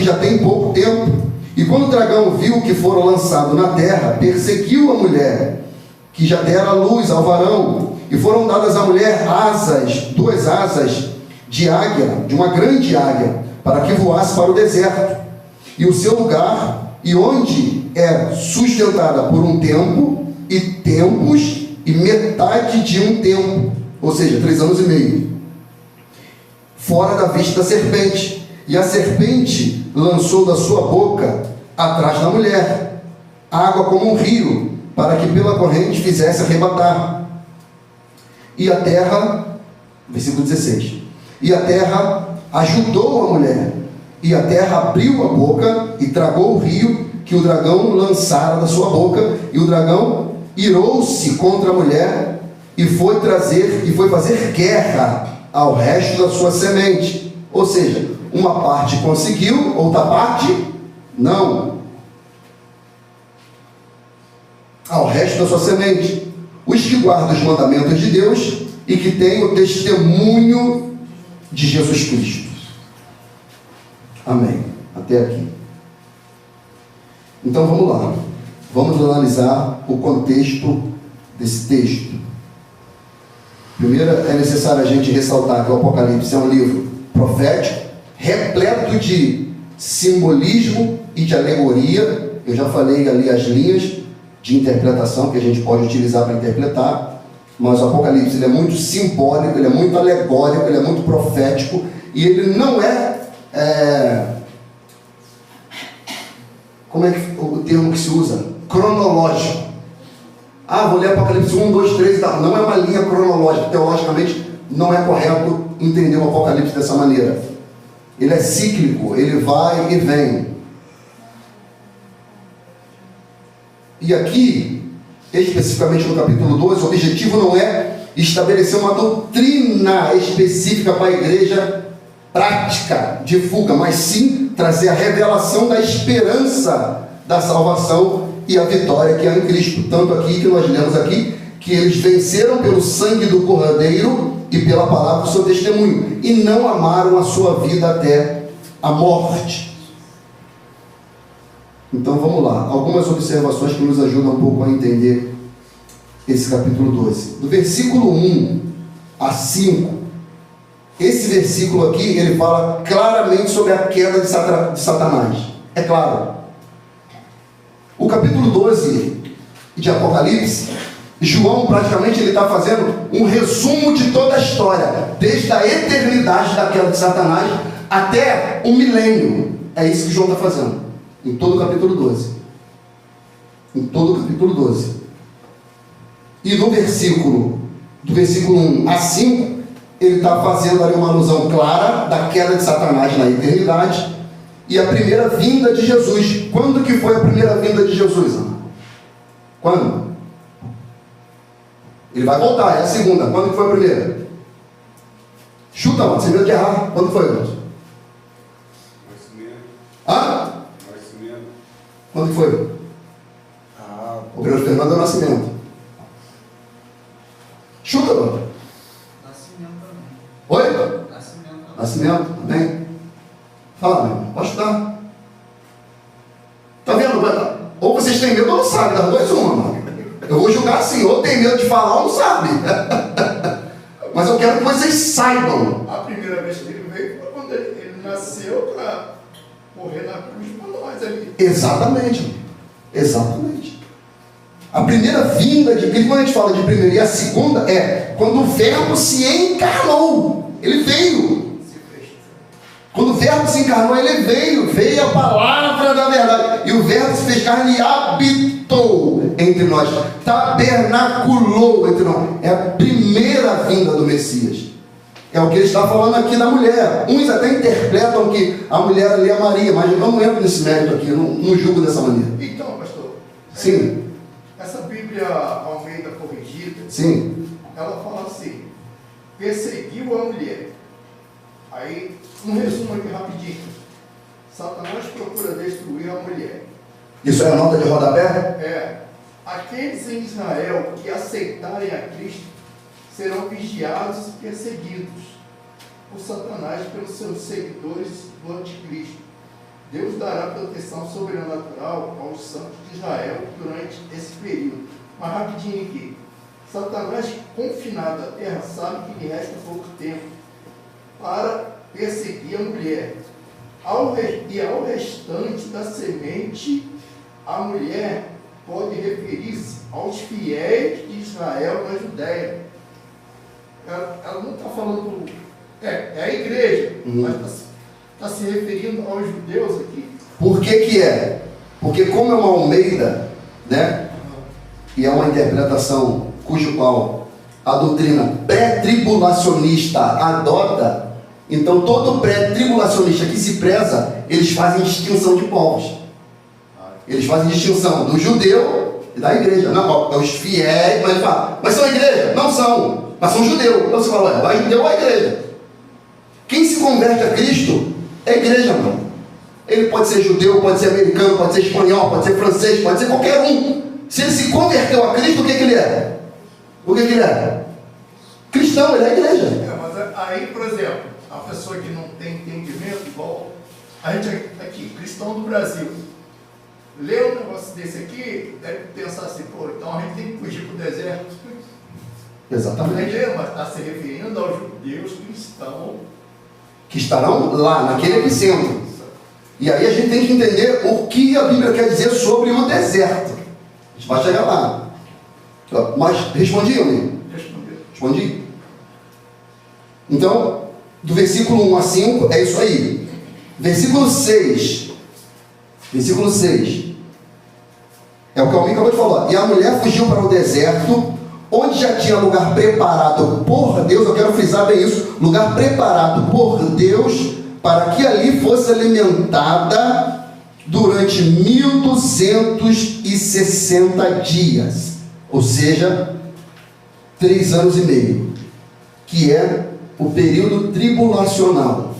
já tem pouco tempo. E quando o dragão viu que foram lançados na terra, perseguiu a mulher, que já dera luz ao varão, e foram dadas à mulher asas, 2 asas de águia, de uma grande águia, para que voasse para o deserto, e o seu lugar, e onde é sustentada por um tempo, e tempos, e metade de um tempo, ou seja, 3 anos e meio, fora da vista da serpente. E a serpente lançou da sua boca atrás da mulher água como um rio, para que pela corrente fizesse arrebatar. E a terra, versículo 16, e a terra ajudou a mulher, e a terra abriu a boca e tragou o rio que o dragão lançara da sua boca, e o dragão irou-se contra a mulher e foi fazer guerra ao resto da sua semente. Ou seja, uma parte conseguiu, outra parte não. Ao resto da sua semente, os que guardam os mandamentos de Deus e que têm o testemunho de Jesus Cristo. Amém. Até aqui. Então vamos lá. Vamos analisar o contexto desse texto. Primeiro, é necessário a gente ressaltar que o Apocalipse é um livro profético, repleto de simbolismo e de alegoria. Eu já falei ali as linhas de interpretação que a gente pode utilizar para interpretar, mas o Apocalipse ele é muito simbólico, ele é muito alegórico, ele é muito profético, e ele não como é que o termo que se usa? Cronológico. Vou ler Apocalipse 1, 2, 3 e tal. Não é uma linha cronológica. Teologicamente não é correto entender o Apocalipse dessa maneira. Ele é cíclico, ele vai e vem. E aqui, especificamente no capítulo 2, o objetivo não é estabelecer uma doutrina específica para a igreja prática de fuga, mas sim trazer a revelação da esperança da salvação e a vitória que há em Cristo. Tanto aqui que nós lemos aqui, que eles venceram pelo sangue do Cordeiro e pela palavra do seu testemunho, e não amaram a sua vida até a morte. Então vamos lá, algumas observações que nos ajudam um pouco a entender esse capítulo 12. Do versículo 1 a 5, esse versículo aqui, ele fala claramente sobre a queda de Satanás. É claro. O capítulo 12 de Apocalipse, João praticamente ele está fazendo um resumo de toda a história, desde a eternidade da queda de Satanás até o milênio. É isso que João está fazendo, em todo o capítulo 12. Em todo o capítulo 12. E no versículo, do versículo 1 a 5, ele está fazendo ali uma alusão clara da queda de Satanás na eternidade e a primeira vinda de Jesus. Quando que foi a primeira vinda de Jesus, Ana? Quando? Ele vai voltar, é a segunda. Quando que foi a primeira? Chuta, mano, sem medo de errar. Quando foi, irmãos? Nascimento. Hã? Nascimento. Quando que foi? O primeiro Fernando é o nascimento. Chuta, mano. Nascimento também. Oi? Nascimento também. Nascimento, também. Fala, meu irmão, pode chutar. Tá vendo? Ou vocês têm medo ou não sabem, das duas uma, mano. Eu vou julgar assim, ou tem medo de falar ou não sabe. Mas eu quero que vocês saibam. A primeira vez que ele veio foi quando ele nasceu para morrer na cruz para nós ali. Exatamente. Exatamente. A primeira vinda de Cristo, quando a gente fala de primeira e a segunda, é quando o Verbo se encarnou. Ele veio. Quando o Verbo se encarnou, ele veio a palavra da verdade. E o Verbo se fez carne e habitou entre nós, tabernaculou entre nós. É a primeira vinda do Messias. É o que ele está falando aqui da mulher. Uns até interpretam que a mulher ali é Maria, mas eu não entro nesse mérito aqui, eu não julgo dessa maneira. Então, pastor, Sim, essa Bíblia Almeida corrigida, sim, ela fala assim: perseguiu a mulher. Aí, um resumo aqui rapidinho. Satanás procura destruir a mulher. isso é a nota de rodapé? É, aqueles em Israel que aceitarem a Cristo serão vigiados e perseguidos por Satanás pelos seus seguidores do anticristo. Deus dará proteção sobrenatural aos santos de Israel durante esse período. Mas rapidinho aqui. Satanás, confinado à terra, sabe que lhe resta pouco tempo para perseguir a mulher. Ao restante da semente, a mulher pode referir-se aos fiéis de Israel na Judéia. Ela não está falando... É a igreja, mas está se referindo aos judeus aqui. Por que é? Porque como é uma Almeida, né? E é uma interpretação cujo qual a doutrina pré-tribulacionista adota, então todo pré-tribulacionista que se preza, eles fazem distinção de povos. Eles fazem distinção do judeu e da igreja. Não, é os fiéis, mas ele fala, mas são a igreja? Não são, mas são judeu. Então você fala, vai judeu ou a igreja? Quem se converte a Cristo é a igreja, mano. Ele pode ser judeu, pode ser americano, pode ser espanhol, pode ser francês, pode ser qualquer um. Se ele se converteu a Cristo, o que ele é? O que ele é? Cristão, ele é a igreja. Mas aí, por exemplo, a pessoa que não tem entendimento, igual a gente aqui, cristão do Brasil, lê um negócio desse aqui, deve pensar assim, pô, então a gente tem que fugir para o deserto. Exatamente. Mas está se referindo aos judeus cristãos que estarão lá, naquele epicentro. E aí a gente tem que entender o que a Bíblia quer dizer sobre o deserto. A gente vai chegar lá. Mas respondi, amigo? Respondi? Então, do versículo 1 a 5, é isso aí. Versículo 6. Versículo 6. É o que o Almir acabou de falar. E a mulher fugiu para o deserto, onde já tinha lugar preparado por Deus. Eu quero frisar bem isso. Lugar preparado por Deus, para que ali fosse alimentada durante 1260 dias. Ou seja, 3 anos e meio. Que é o período tribulacional.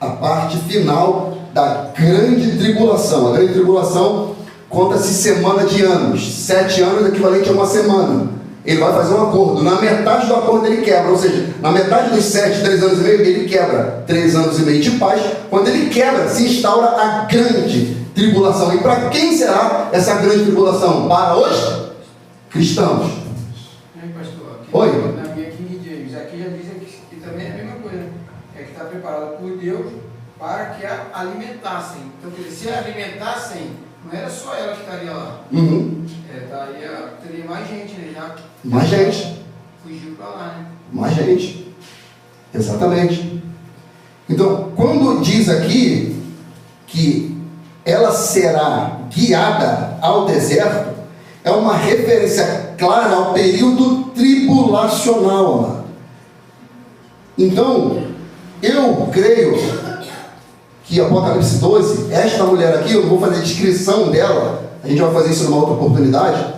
a parte final da grande tribulação. A grande tribulação conta-se semana de anos. 7 anos é equivalente a uma semana. Ele vai fazer um acordo. Na metade do acordo ele quebra. Ou seja, na metade dos 7, 3 anos e meio, ele quebra 3 anos e meio de paz. Quando ele quebra, se instaura a grande tribulação. E para quem será essa grande tribulação? Para os cristãos. Pastor, aqui, Oi? na minha King James, aqui já diz que também é a mesma coisa, é que está preparado por Deus para que a alimentassem. Então, se alimentassem, não era só ela que estaria lá. Teria mais gente, né? Já Mais gente. fugiu para lá, né? Mais gente. Exatamente. Então, quando diz aqui que ela será guiada ao deserto, é uma referência clara ao período tribulacional, amado. Então, eu creio que Apocalipse 12, esta mulher aqui, eu não vou fazer descrição dela, a gente vai fazer isso numa outra oportunidade,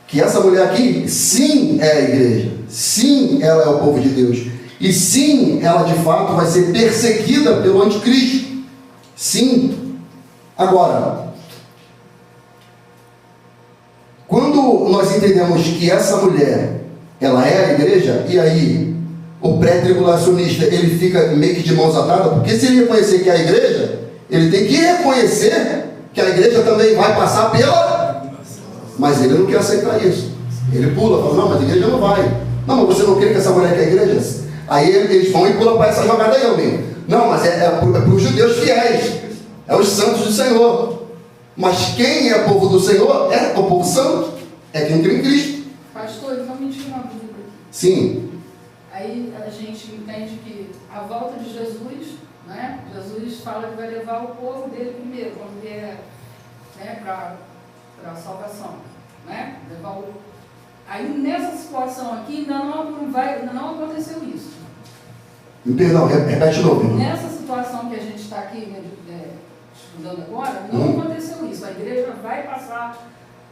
que essa mulher aqui, sim, é a igreja, sim, ela é o povo de Deus, e sim, ela de fato vai ser perseguida pelo anticristo, sim. Agora, quando nós entendemos que essa mulher, ela é a igreja, e aí o pré-tribulacionista, ele fica meio que de mãos atadas, porque se ele reconhecer que é a igreja, ele tem que reconhecer que a igreja também vai passar pela... Mas ele não quer aceitar isso. Ele pula, fala, não, mas a igreja não vai. Não, mas você não crê que essa mulher quer a igreja? Aí eles vão e pulam para essa jogada aí, amigo. Não, mas é para os judeus fiéis, é os santos do Senhor. Mas quem é o povo do Senhor é o povo santo, é quem crê em Cristo. Pastor, vamos me tirar uma dúvida aqui. Sim. Aí a gente entende que a volta de Jesus, né? Jesus fala que vai levar o povo dele primeiro, quando vier, né, para a salvação, né? Levar o... Aí nessa situação aqui ainda não aconteceu isso. Perdão, repete de novo. Nessa situação que a gente está aqui, né, estudando agora, não aconteceu isso. A igreja vai passar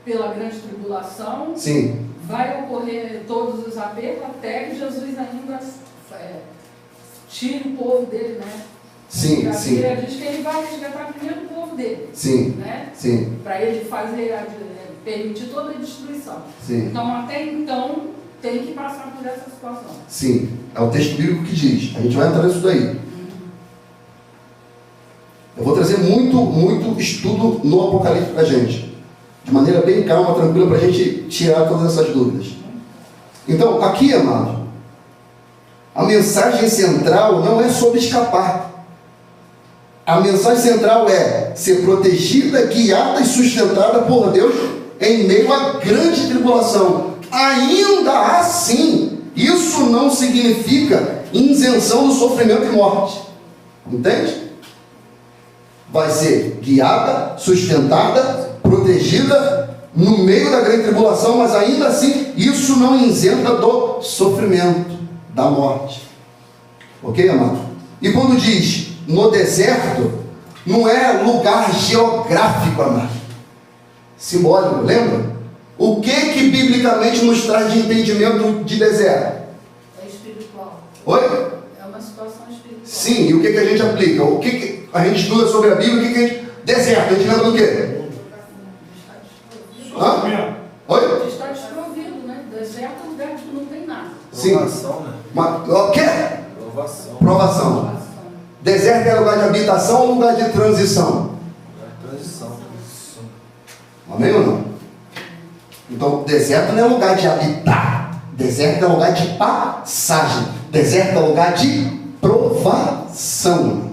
pela grande tribulação. Sim. Vai ocorrer todos os apertos até que Jesus ainda tire o povo dele, né? Sim, a sim. Bíblia diz que ele vai resgatar primeiro o povo dele. Sim, né? sim. Para ele fazer, permitir toda a destruição. Sim. Então, até então, tem que passar por essa situação. Sim, é o texto bíblico que diz. A gente vai entrar nisso daí. Eu vou trazer muito estudo no Apocalipse para a gente. De maneira bem calma, tranquila, para a gente tirar todas essas dúvidas. Então, aqui, amado, a mensagem central não é sobre escapar. A mensagem central é ser protegida, guiada e sustentada por Deus em meio à grande tribulação. Ainda assim, isso não significa isenção do sofrimento e morte. Entende? Vai ser guiada, sustentada, protegida no meio da grande tribulação, mas ainda assim, isso não isenta do sofrimento, da morte. Ok, amado? E quando diz no deserto, não é lugar geográfico, amado. Simbólico, lembra? O que biblicamente nos traz de entendimento de deserto? É espiritual. Oi? É uma situação espiritual. Sim, e o que a gente aplica? O que a gente estuda sobre a Bíblia? O que a gente... Deserto, a gente lembra do quê? Hã? Oi? Está desprovido, né? Deserto é um lugar que não tem nada. Sim. Provação, né? O quê? Provação. Provação. Deserto é lugar de habitação ou lugar de transição? Transição. Amém ou não? Então, deserto não é lugar de habitar. Deserto é lugar de passagem. Deserto é lugar de provação.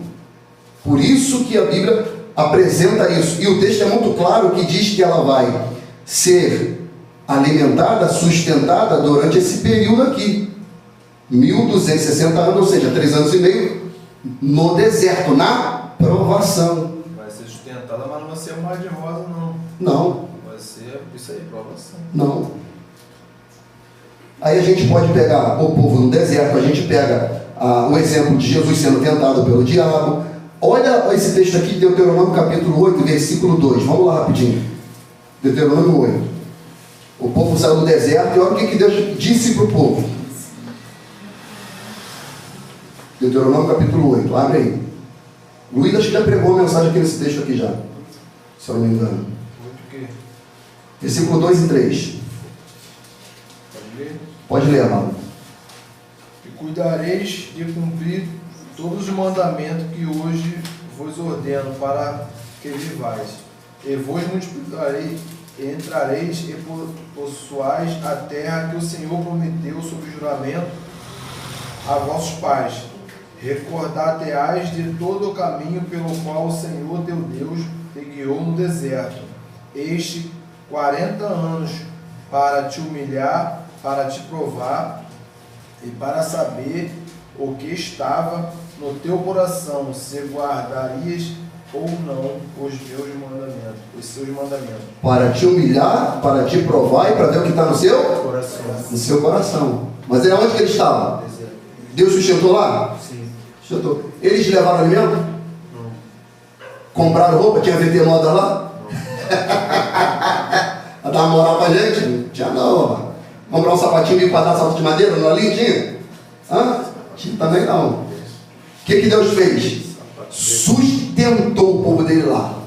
Por isso que a Bíblia apresenta isso. E o texto é muito claro que diz que ela vai ser alimentada, sustentada durante esse período aqui. 1260 anos, ou seja, 3 anos e meio no deserto, na provação. Vai ser sustentada, mas não vai ser um mar de rosa, não. Não. Vai ser isso aí, provação. Não. Aí a gente pode pegar o povo no deserto, a gente pega o exemplo de Jesus sendo tentado pelo diabo. Olha esse texto aqui, Deuteronômio capítulo 8, versículo 2. Vamos lá rapidinho. Deuteronômio 8. O povo saiu do deserto e olha o que Deus disse para o povo. Deuteronômio capítulo 8, abre aí. Luiz acho que já pregou a mensagem aqui nesse texto aqui já, se eu não me engano. Muito que? Versículo 2 e 3. Pode ler? Pode ler, amado. E cuidareis de cumprir todos os mandamentos que hoje vos ordeno para que vivais. E vos multiplicarei, e entrareis e possuais a terra que o Senhor prometeu sob juramento a vossos pais. Recordar-te-ás de todo o caminho pelo qual o Senhor teu Deus te guiou no deserto, este 40 anos, para te humilhar, para te provar e para saber o que estava no teu coração, se guardarias ou não os seus mandamentos. Para te humilhar, para te provar e para ver o que está no seu Coração. no seu coração. Mas era onde que ele estava? Deus sustentou lá? Sim. Sustentou. Eles levaram alimento? Não. Compraram roupa? Tinha VT moda lá? Não. A dar uma moral pra gente? Não tinha não, mano. Comprar um sapatinho de quadrado, salto de madeira, não ali tinha? Hã? Tinha também não. O que Deus fez? Sustentou o povo dele lá.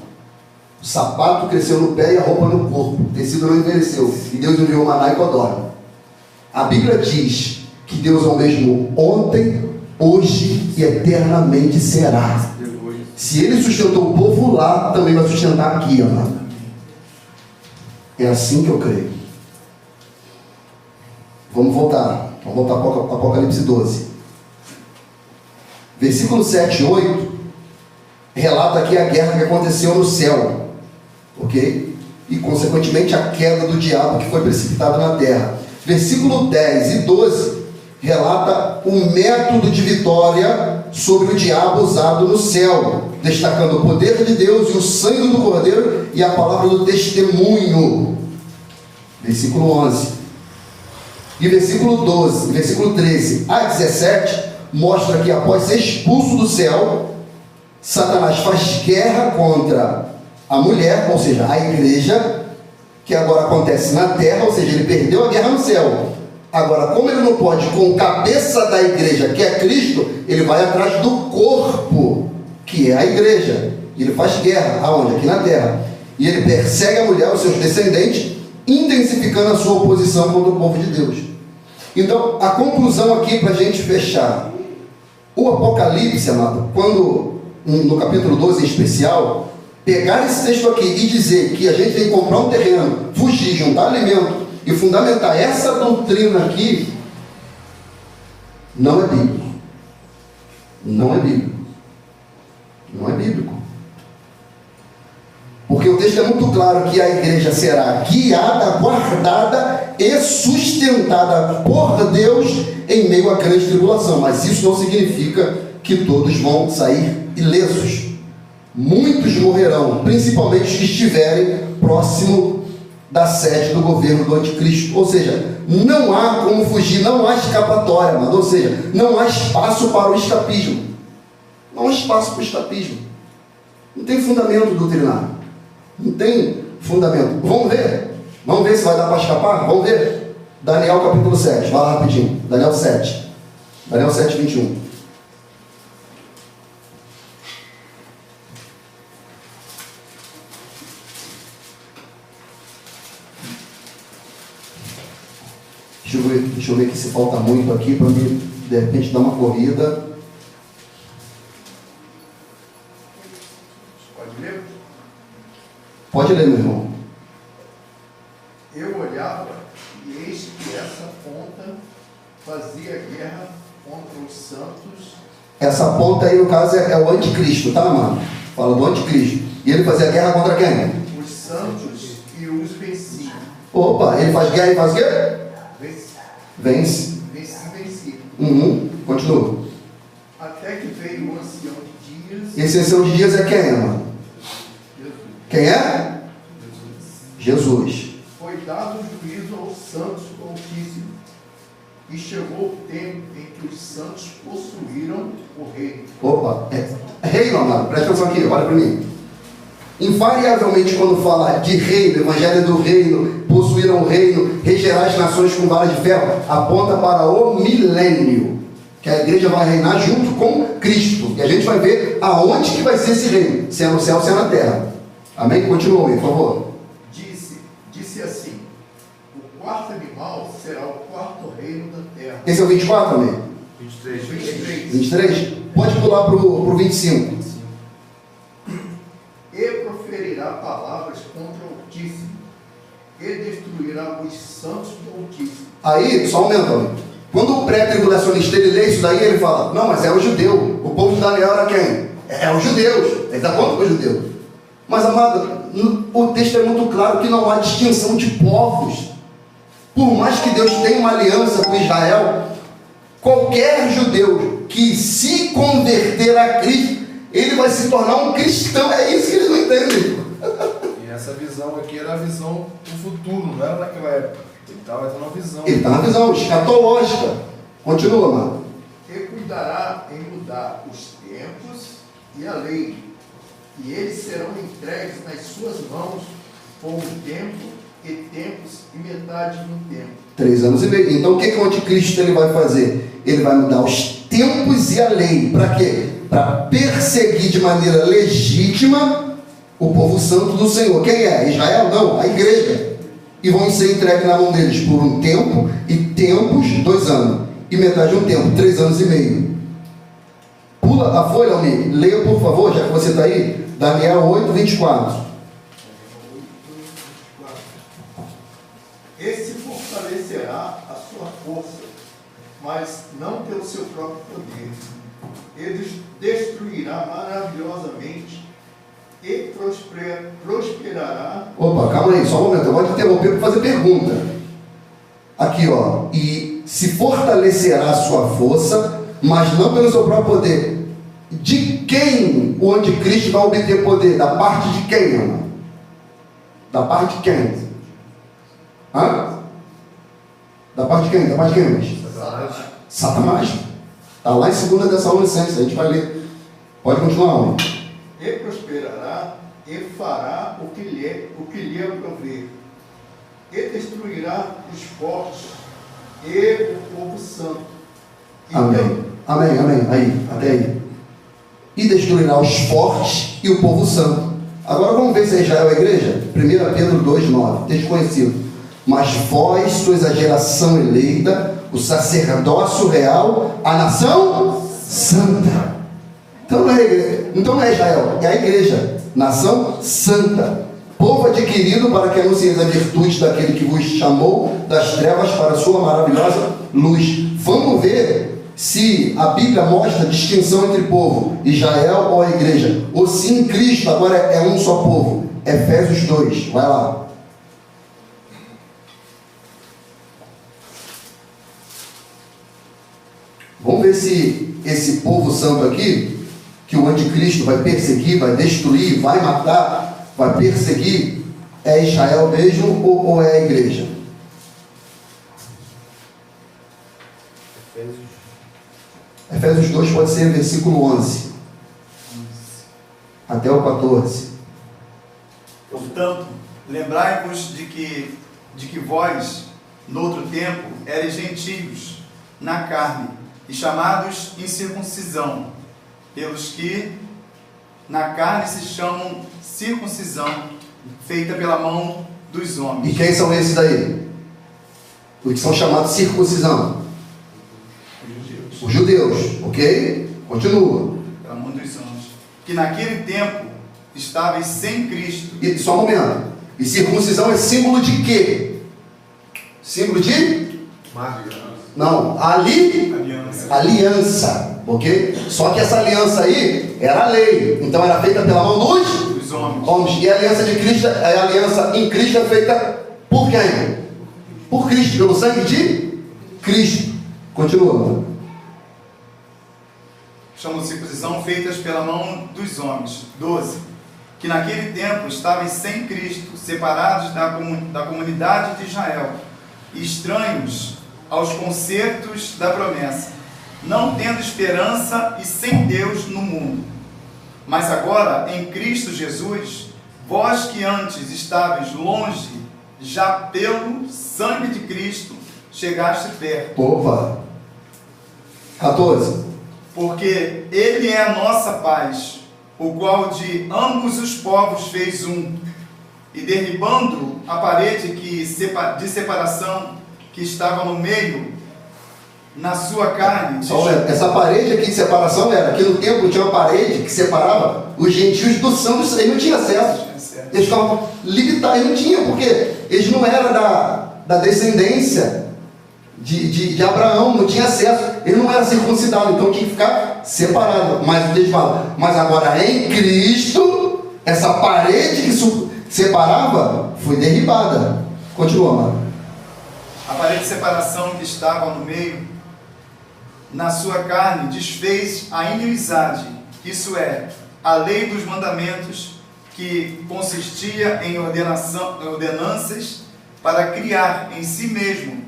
O sapato cresceu no pé e a roupa no corpo. O tecido não envelheceu. E Deus enviou maná e codorna. A Bíblia diz que Deus é o mesmo ontem, hoje e eternamente será. Se Ele sustentou o povo lá, também vai sustentar aqui, amado. É assim que eu creio. Vamos voltar para o Apocalipse 12. Versículo 7 e 8 relata aqui a guerra que aconteceu no céu, ok? E consequentemente a queda do diabo que foi precipitado na terra. Versículo 10 e 12 relata o método de vitória sobre o diabo usado no céu, destacando o poder de Deus e o sangue do Cordeiro e a palavra do testemunho. Versículo 11. E versículo 12, versículo 13 a 17 mostra que após ser expulso do céu, Satanás faz guerra contra a mulher, ou seja, a igreja, que agora acontece na terra, ou seja, ele perdeu a guerra no céu. Agora, como ele não pode com a cabeça da igreja, que é Cristo, ele vai atrás do corpo, que é a igreja. E ele faz guerra, aonde? Aqui na terra. E ele persegue a mulher, os seus descendentes, intensificando a sua oposição contra o povo de Deus. Então, a conclusão aqui para a gente fechar. O Apocalipse, amado, quando, no capítulo 12 em especial, pegar esse texto aqui e dizer que a gente tem que comprar um terreno, fugir, juntar alimento e fundamentar essa doutrina aqui, não é bíblico. Não é bíblico. Não é bíblico. Porque o texto é muito claro que a igreja será guiada, guardada e sustentada por Deus em meio à grande tribulação. Mas isso não significa que todos vão sair ilesos. Muitos morrerão, principalmente os que estiverem próximo da sede do governo do anticristo. Ou seja, não há como fugir, não há escapatória, mano. Ou seja, não há espaço para o escapismo. Não há espaço para o escapismo. Não tem fundamento doutrinário. Não tem fundamento. Vamos ver? Vamos ver se vai dar para escapar? Vamos ver? Daniel capítulo 7. Vai lá rapidinho. Daniel 7. Daniel 7, 21. Deixa eu ver aqui se falta muito aqui para mim, de repente, dar uma corrida. Pode ler? Pode ler, meu irmão. Eu olhava e eis que essa ponta fazia guerra contra os santos. Essa ponta aí, no caso, é o anticristo, tá, mano? Fala do anticristo. E ele fazia guerra contra quem? Os santos e os vencia. Opa, ele faz guerra e faz o quê? Vence. Venci. Continua. Até que veio o ancião de dias. Esse ancião de dias é quem, mano? Jesus. Quem é? Jesus. Foi dado juízo aos santos do Altíssimo. E chegou o tempo em que os santos possuíram o reino. Opa, reino, amado, presta atenção aqui, olha para mim. Invariavelmente, quando fala de reino, evangelho do reino, possuíram o reino, regerá as nações com vara de ferro, aponta para o milênio, que a igreja vai reinar junto com Cristo. E a gente vai ver aonde que vai ser esse reino, se é no céu, se é na terra. Amém? Continua aí, por favor. Disse assim: o quarto animal será o quarto reino da terra. Esse é o 24, amém? 23. 23? Pode pular para o 25. E proferirá palavras contra o Altíssimo, e destruirá os santos do Altíssimo. Aí, só aumenta, amém. Quando o pré-tribulacionista ele lê isso daí, ele fala: não, mas é o judeu. O povo de Daniel era quem? É os judeus. Ele está contra os judeus. Mas, amado, o texto é muito claro que não há distinção de povos. Por mais que Deus tenha uma aliança com Israel, qualquer judeu que se converter a Cristo, ele vai se tornar um cristão. É isso que eles não entendem. E essa visão aqui era a visão do futuro, não era naquela época. Ele estava tendo uma visão. Ele está na visão escatológica. Continua, mano. E cuidará em mudar os tempos e a lei, e eles serão entregues nas suas mãos por um tempo e tempos e metade no tempo. 3 anos e meio. Então o que o anticristo ele vai fazer? Ele vai mudar os tempos e a lei. Para quê? Para perseguir de maneira legítima o povo santo do Senhor. Quem é? Israel? Não, a igreja. E vão ser entregues na mão deles por um tempo e tempos, 2 anos. E metade de um tempo, 3 anos e meio. Pula a folha, Almir. Leia, por favor, já que você está aí. Daniel 8, 24. E se fortalecerá a sua força, mas não pelo seu próprio poder. Ele destruirá maravilhosamente e prosperará. Opa, calma aí, só um momento. Eu vou te interromper para fazer pergunta. Aqui, ó. E se fortalecerá a sua força, mas não pelo seu próprio poder. De quem o anticristo vai obter poder? Da parte de quem, irmão? Da parte de quem? Hã? Da parte de quem? Da parte de quem, mas? Satanás. Está lá em 2 Tessalonicenses, a gente vai ler. Pode continuar, homem. E prosperará e fará o que lhe aprover. E destruirá os fortes e o povo santo. Amém. Amém, amém. Aí, até aí. E destruirá os fortes e o povo santo. Agora vamos ver se é Israel a igreja. 1 Pedro 2,9. Texto conhecido. Mas vós sois a geração eleita, o sacerdócio real, a nação santa. Então não é igreja, então não é Israel, é a igreja. Nação santa. Povo adquirido para que anuncieis a virtude daquele que vos chamou das trevas para a sua maravilhosa luz. Vamos ver se a Bíblia mostra a distinção entre povo, Israel ou a igreja, ou se em Cristo agora é um só povo. Efésios 2, vai lá. Vamos ver se esse povo santo aqui, que o anticristo vai perseguir, vai destruir, vai matar, vai perseguir, é Israel mesmo ou é a igreja? Efésios 2 pode ser versículo 11 até o 14. Portanto, lembrai-vos de que vós, noutro tempo, eres gentios na carne, e chamados incircuncisão, pelos que na carne se chamam circuncisão, feita pela mão dos homens. E quem são esses daí? Os que são chamados circuncisão? Os judeus, ok? Continua. Pela mão dos homens. Que naquele tempo estáveis sem Cristo. E só um momento. E circuncisão é símbolo de quê? Símbolo de? Não, aliança, ok? Só que essa aliança aí era a lei, então era feita pela mão dos homens. E a aliança de Cristo, a aliança em Cristo é feita por quem? Por Cristo, pelo sangue de Cristo. Continua, mano. Chamam circuncisão feitas pela mão dos homens. 12. Que naquele tempo estavam sem Cristo, separados da comunidade de Israel, e estranhos aos concertos da promessa, não tendo esperança e sem Deus no mundo. Mas agora, em Cristo Jesus, vós que antes estáveis longe, já pelo sangue de Cristo chegaste perto. Opa! 14. porque Ele é a nossa paz, o qual de ambos os povos fez um, e derribando a parede de separação que estava no meio, na sua carne. Essa parede aqui de separação era, aqui no templo tinha uma parede que separava os gentios do santo, eles não tinham acesso. Eles ficavam limitados, eles não tinham, porque eles não eram da descendência de Abraão, não tinha acesso, ele não era circuncidado, então tinha que ficar separado. Mas Deus fala, mas agora em Cristo, essa parede que separava foi derribada. Continua, mano. A parede de separação que estava no meio, na sua carne, desfez a inimizade, isso é, a lei dos mandamentos, que consistia em ordenanças para criar em si mesmo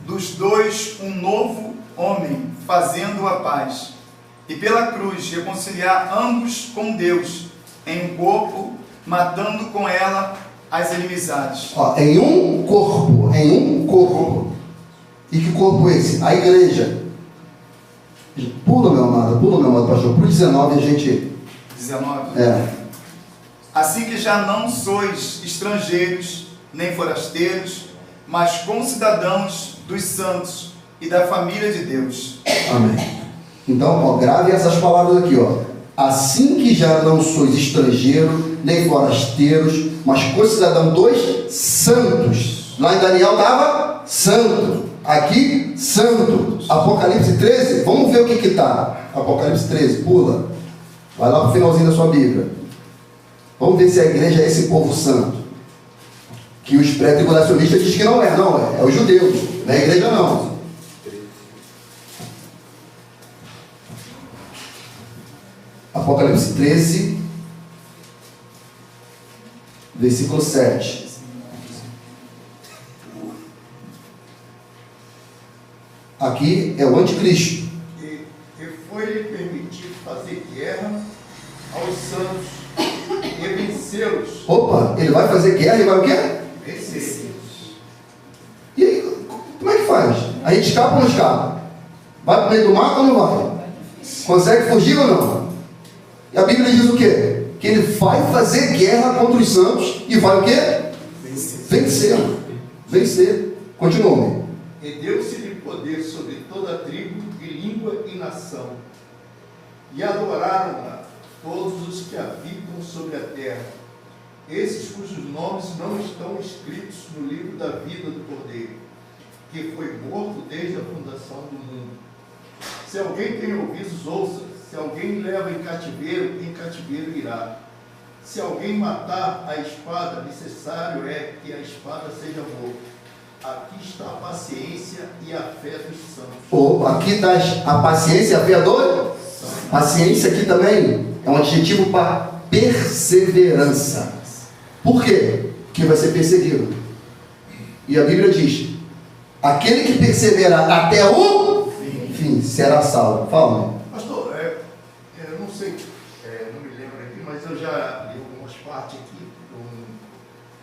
dos dois um novo homem, fazendo a paz, e pela cruz reconciliar ambos com Deus em um corpo, matando com ela as inimizades. Em um corpo. E que corpo é esse? A igreja. Pula, meu amado, pastor. Pro 19 a gente... 19? É. Assim que já não sois estrangeiros, nem forasteiros, mas concidadãos dos santos e da família de Deus. Amém. Então, grave essas palavras aqui, Assim que já não sois estrangeiros, nem forasteiros, mas concidadãos dos santos. Lá em Daniel estava santo. Aqui, santo. Apocalipse 13, vamos ver o que está. Apocalipse 13, pula. Vai lá para o finalzinho da sua Bíblia. Vamos ver se a igreja é esse povo santo. Que os pré-tribulacionistas dizem que não é. É os judeus, não é a igreja não. Apocalipse 13, versículo 7. Aqui é o anticristo. E foi-lhe permitido fazer guerra aos santos e vencê-los. Opa, ele vai fazer guerra e vai o quê? Vencê-los. E aí, como é que faz? A gente escapa ou não escapa? Vai para o meio do mato ou não vai? Consegue fugir ou não? E a Bíblia diz o quê? Que ele vai fazer guerra contra os santos e vai o quê? Vencer. Continua. E deu-se-lhe poder sobre toda a tribo, e língua e nação. E adoraram-na todos os que habitam sobre a terra, esses cujos nomes não estão escritos no livro da vida do Cordeiro, que foi morto desde a fundação do mundo. Se alguém tem ouvidos, ouça. Se alguém leva em cativeiro irá. Se alguém matar a espada, necessário é que a espada seja morta. Aqui está a paciência e a fé dos santos. Aqui está a paciência e a fé dos? Paciência aqui também é um adjetivo para perseverança. Por quê? Porque vai ser perseguido. E a Bíblia diz: aquele que perseverar até o fim será salvo. Fala. Pastor, eu não sei, não me lembro aqui, mas eu já li algumas partes aqui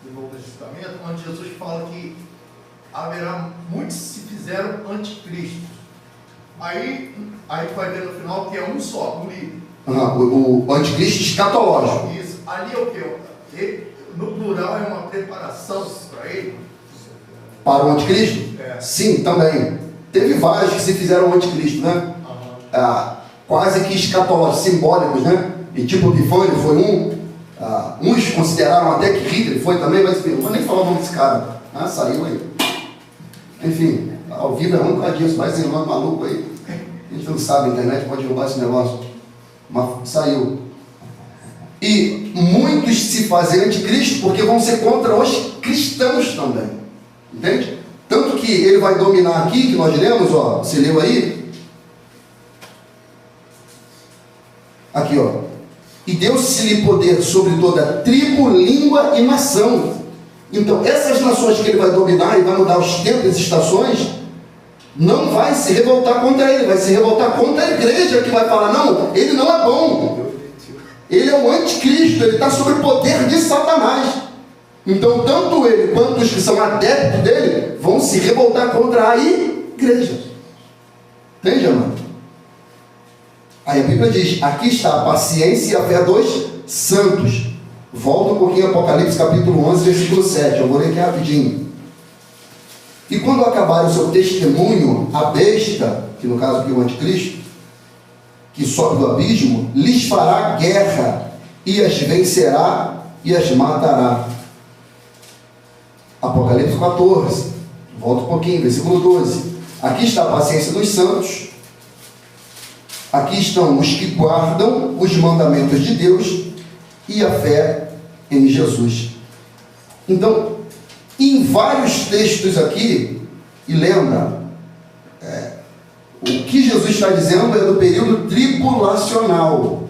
do Novo Testamento, onde Jesus fala que haverá muitos se fizeram anticristos. Aí vai ver no final que é um só, um livro. O anticristo escatológico. Isso. Ali é o quê? No plural é uma preparação para ele? Para o anticristo? Sim, também. Teve vários que se fizeram anticristo, né? Quase que escatológicos, simbólicos, né? E tipo Epifânio foi um. Uns consideraram até que Hitler foi também, mas não vou nem falar o nome desse cara. Saiu aí. Enfim, ao vivo é um bocadinho, vai ser um maluco aí. A gente não sabe, a internet pode derrubar esse negócio. Mas saiu. E muitos se fazem anticristo porque vão ser contra os cristãos também. Entende? Tanto que ele vai dominar aqui, que nós lemos, você leu aí? Aqui, E deu-se-lhe poder sobre toda tribo, língua e nação. Então, essas nações que ele vai dominar e vai mudar os tempos e as estações, não vai se revoltar contra ele, vai se revoltar contra a igreja, que vai falar: não, ele não é bom, ele é o anticristo, ele está sob o poder de Satanás. Então, tanto ele quanto os que são adeptos dele vão se revoltar contra a igreja. Entende, amado? Aí a Bíblia diz, aqui está a paciência e a fé dos santos. Volta um pouquinho Apocalipse capítulo 11, versículo 7. Eu vou ler aqui rapidinho. E quando acabar o seu testemunho, a besta, que no caso aqui é o anticristo, que sobe do abismo, lhes fará guerra, e as vencerá e as matará. Apocalipse 14, volta um pouquinho, versículo 12. Aqui está a paciência dos santos, aqui estão os que guardam os mandamentos de Deus e a fé em Jesus. Então, em vários textos aqui, e lembra, o que Jesus está dizendo é do período tribulacional.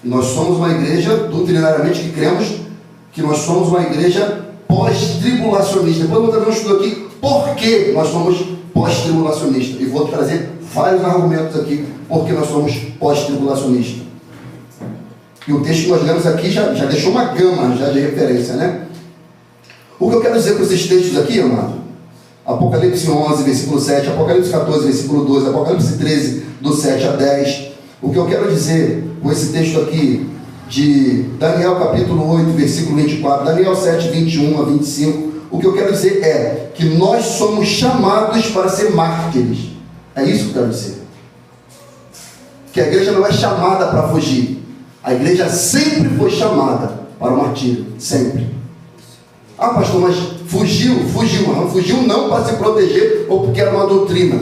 Nós somos uma igreja, doutrinariamente, que cremos que nós somos uma igreja pós-tribulacionista. Depois eu vou trazer um estudo aqui, por que nós somos pós-tribulacionistas. E vou trazer vários argumentos aqui, porque nós somos pós-tribulacionistas. E o texto que nós lemos aqui já deixou uma gama já de referência, né? O que eu quero dizer com esses textos aqui, amado? Apocalipse 11, versículo 7, Apocalipse 14, versículo 12, Apocalipse 13, do 7 a 10. O que eu quero dizer com esse texto aqui de Daniel capítulo 8, versículo 24, Daniel 7, 21 a 25, o que eu quero dizer é que nós somos chamados para ser mártires. É isso que eu quero dizer. Que a igreja não é chamada para fugir. A igreja sempre foi chamada para o martírio, sempre. Ah, pastor, mas fugiu não para se proteger ou porque era uma doutrina.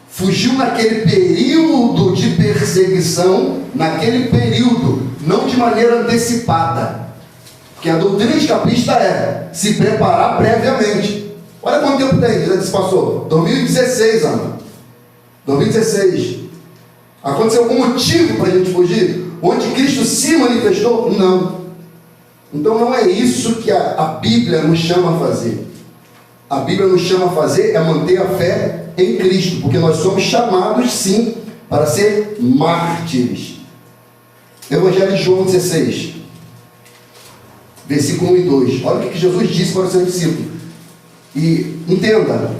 Fugiu naquele período de perseguição, naquele período, não de maneira antecipada. Porque a doutrina escapista é se preparar previamente. Olha quanto tempo tem, já se passou. 2016, Ana. 2016. Aconteceu algum motivo para a gente fugir? Onde Cristo se manifestou? Não. Então não é isso que a Bíblia nos chama a fazer. A Bíblia nos chama a fazer é manter a fé em Cristo, porque nós somos chamados sim para ser mártires. Evangelho de João 16, versículo 1 e 2. Olha o que Jesus disse para os seus discípulos. E entenda,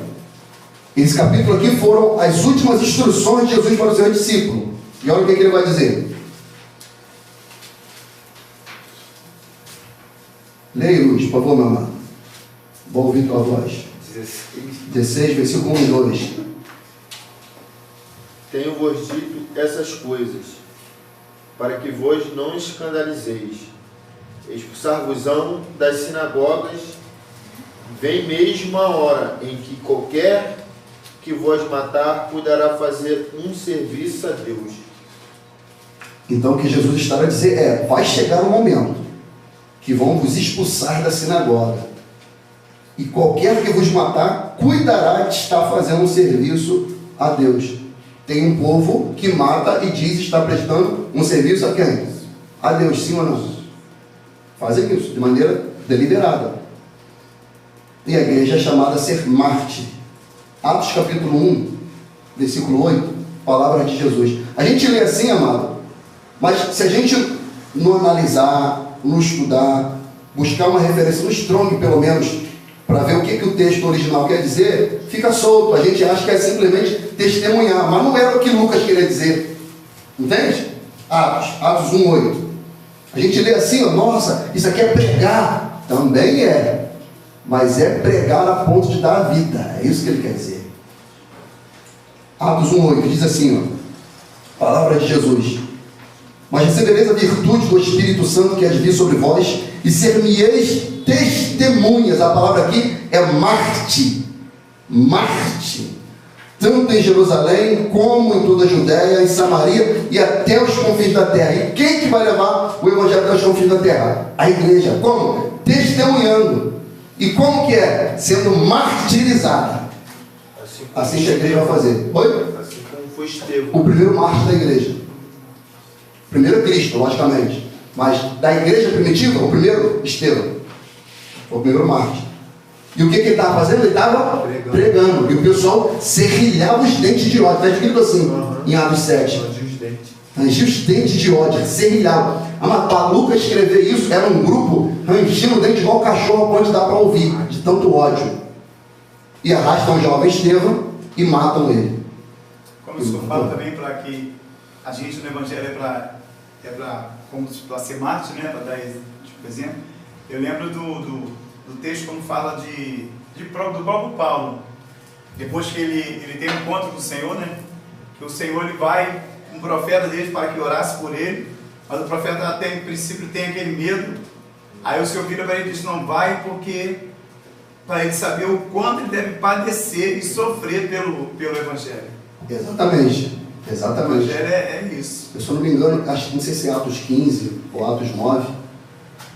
esse capítulo aqui foram as últimas instruções de Jesus para os seus discípulos. E olha o que ele vai dizer. Leia, Luz, por favor, mamãe. Vou ouvir tua voz. 16, versículo 1 e 2. Tenho-vos dito essas coisas, para que vos não escandalizeis. Expulsar-vos-ão das sinagogas. Vem mesmo a hora em que qualquer que vos matar poderá fazer um serviço a Deus. Então o que Jesus está a dizer é, vai chegar um momento que vão vos expulsar da sinagoga. E qualquer que vos matar, cuidará de estar fazendo um serviço a Deus. Tem um povo que mata e diz estar prestando um serviço a quem? A Deus, sim ou não? Fazem isso de maneira deliberada. E a igreja é chamada a ser mártir. Atos capítulo 1, versículo 8, palavra de Jesus. A gente lê assim, amado, mas se a gente não analisar, não estudar, buscar uma referência no Strong, pelo menos, para ver o que o texto original quer dizer, fica solto. A gente acha que é simplesmente testemunhar, mas não era o que Lucas queria dizer. Entende? Atos 1, 8. A gente lê assim, ó, nossa, isso aqui é pregar. Também é. Mas é pregar a ponto de dar a vida. É isso que ele quer dizer. Atos 1, 8 diz assim, ó, palavra de Jesus. Mas recebereis a virtude do Espírito Santo que há de vir sobre vós, e ser-me-eis testemunhas. A palavra aqui é Marte. Marte. Tanto em Jerusalém, como em toda a Judéia, em Samaria e até os confins da terra. E quem que vai levar o Evangelho até os confins da terra? A igreja. Como? Testemunhando. E como que é? Sendo martirizada. Assim que a igreja vai fazer. Oi? Assim como foi Estevão. O primeiro mártir da igreja. Primeiro é Cristo, logicamente. Mas da igreja primitiva, o primeiro, Estevão. Foi o primeiro mártir. E o que ele estava fazendo? Ele estava pregando. E o pessoal serrilhava os dentes de ódio. Está escrito assim, em Atos 7. Rangia os dentes de ódio, serrilhava. Para Lucas escrever isso, era um grupo rangindo o dente igual cachorro, onde dá para ouvir, de tanto ódio. E arrastam o jovem Estevão e matam ele. Como o senhor fala também, para que a gente no Evangelho é para ser mártir, né? Para dar exemplo. Eu lembro do texto como fala do próprio Paulo. Depois que ele tem um encontro com o Senhor, né? Que o Senhor ele vai, um profeta dele, para que orasse por ele, mas o profeta até em princípio tem aquele medo. Aí o Senhor vira para ele e diz: não vai, porque para ele saber o quanto ele deve padecer e sofrer pelo Evangelho. Exatamente. O Exatamente. Evangelho é isso. Eu, se eu não me engano, não sei se é Atos 15 ou Atos 9,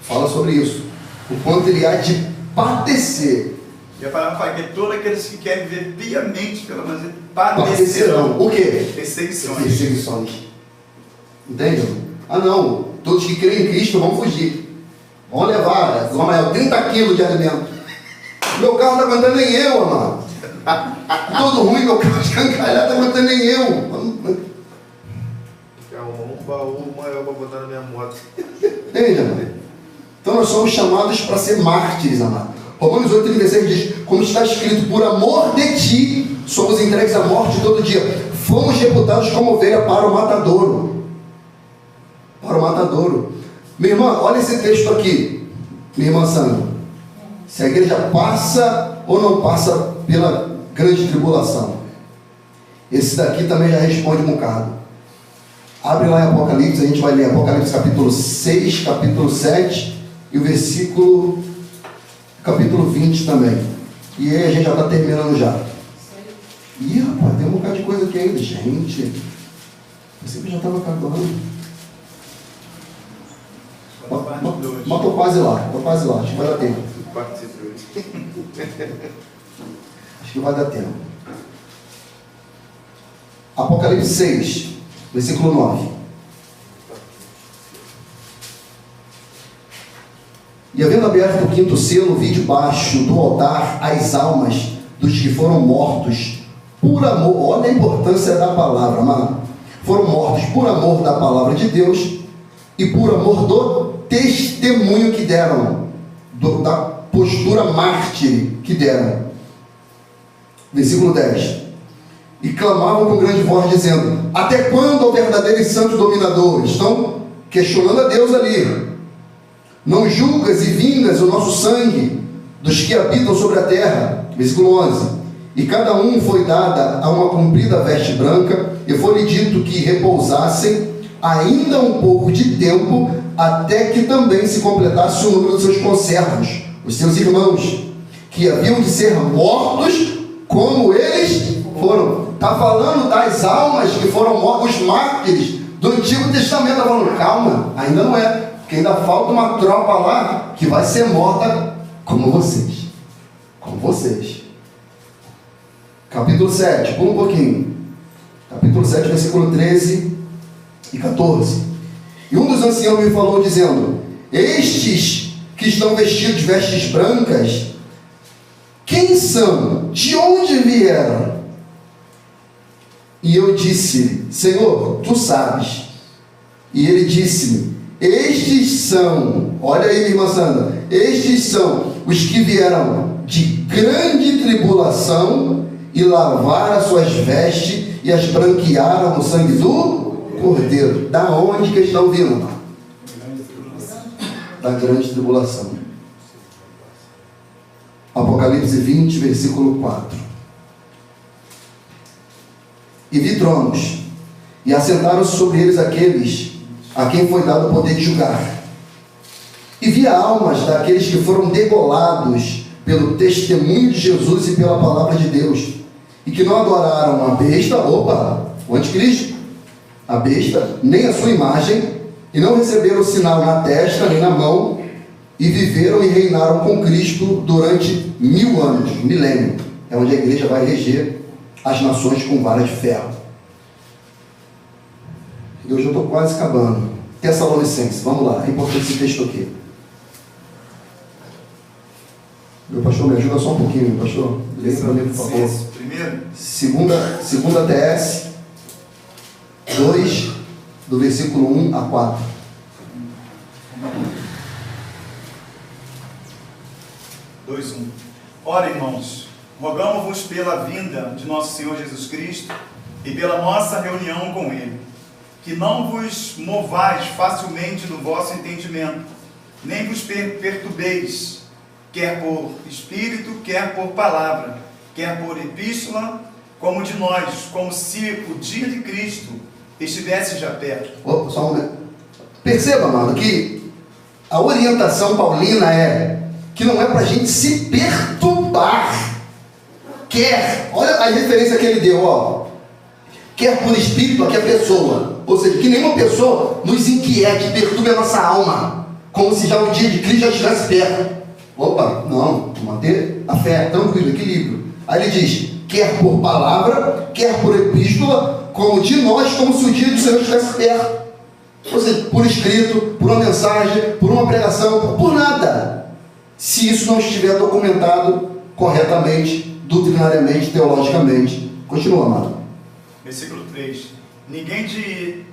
fala sobre isso. O quanto ele há de padecer. E a palavra fala que todos aqueles que querem viver piamente pela maneira Padecerão. O quê? perseguições. Perseguições. Entende? Ah, não. Todos que creem em Cristo vão fugir. Vão levar, Glamael, 30 quilos de alimento. Meu carro não está aguentando nem eu, amado. Todo ruim, meu carro escancalhado, não está aguentando nem eu. É um baú maior para botar na minha moto. Entende, amado? Então nós somos chamados para ser mártires, amado. Romanos 8,36 diz: como está escrito, por amor de ti, somos entregues à morte todo dia. Fomos reputados como ovelha para o matadouro. Para o matadouro. Minha irmã, olha esse texto aqui. Minha irmã Sandra. Se a igreja passa ou não passa pela grande tribulação. Esse daqui também já responde um bocado. Abre lá em Apocalipse, a gente vai ler Apocalipse capítulo 6, capítulo 7 e o versículo capítulo 20 também. E aí a gente já está terminando já. Ih, rapaz, tem um bocado de coisa aqui ainda. Gente, você que já estava acabando. Mas estou quase lá, acho que vai dar tempo. Acho que vai dar tempo. Apocalipse 6, versículo 9. E havendo aberto o quinto selo, vi debaixo do altar as almas dos que foram mortos por amor. Olha a importância da palavra, amado. Foram mortos por amor da palavra de Deus e por amor do testemunho que deram, da postura mártir que deram. Versículo 10. E clamavam com grande voz, dizendo: até quando, ó verdadeiro e santo dominador? Estão questionando a Deus ali. Não julgas e vingas o nosso sangue dos que habitam sobre a terra. Versículo 11. E cada um foi dada a uma comprida veste branca, e foi-lhe dito que repousassem ainda um pouco de tempo, até que também se completasse o número dos seus conservos, os seus irmãos, que haviam de ser mortos como eles foram. Está falando das almas que foram mortas, os mártires do Antigo Testamento. Está falando: calma, ainda não é. Porque ainda falta uma tropa lá que vai ser morta como vocês. Como vocês. Capítulo 7, pula um pouquinho. Capítulo 7, versículo 13 e 14. E um dos anciãos me falou, dizendo: estes que estão vestidos de vestes brancas, quem são? De onde vieram? E eu disse: Senhor, tu sabes. E ele disse-me: estes são, olha aí, irmã Sandra, estes são os que vieram de grande tribulação e lavaram as suas vestes e as branquearam no sangue do Cordeiro. Da onde que estão vindo? Da grande tribulação. Apocalipse 20, versículo 4. E vi tronos, e assentaram-se sobre eles aqueles a quem foi dado o poder de julgar. E vi almas daqueles que foram degolados pelo testemunho de Jesus e pela palavra de Deus, e que não adoraram a besta, o anticristo, a besta, nem a sua imagem, e não receberam o sinal na testa nem na mão, e viveram e reinaram com Cristo durante 1000 anos, milênio. É onde a igreja vai reger as nações com vara de ferro. E hoje eu estou quase acabando. Tessalonicenses, vamos lá, é importante esse texto aqui. Meu pastor, me ajuda só um pouquinho, meu pastor. Leia para mim, por favor. Primeiro? Segunda TS 2, do versículo 1 a 4. Ora, irmãos, rogamos-vos pela vinda de nosso Senhor Jesus Cristo e pela nossa reunião com ele. Que não vos movais facilmente do vosso entendimento, nem vos perturbeis, quer por espírito, quer por palavra, quer por epístola, como de nós, como se o dia de Cristo estivesse já perto. Opa, só um momento. Perceba, amado, que a orientação paulina é que não é para a gente se perturbar. Quer, olha a referência que ele deu, ó. Quer por espírito, aqui a pessoa. Ou seja, que nenhuma pessoa nos inquiete, perturbe a nossa alma, como se já o dia de Cristo já estivesse perto. Opa, não, manter a fé, tranquilo, equilíbrio. Aí ele diz, quer por palavra, quer por epístola, como de nós, como se o dia do Senhor estivesse perto. Ou seja, por escrito, por uma mensagem, por uma pregação, por nada. Se isso não estiver documentado corretamente, doutrinariamente, teologicamente. Continua, amado. Versículo 3. Ninguém de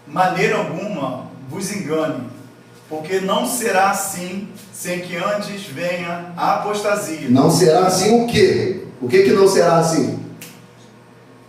maneira alguma vos engane, porque não será assim, sem que antes venha a apostasia. Não será assim o quê? O que que não será assim?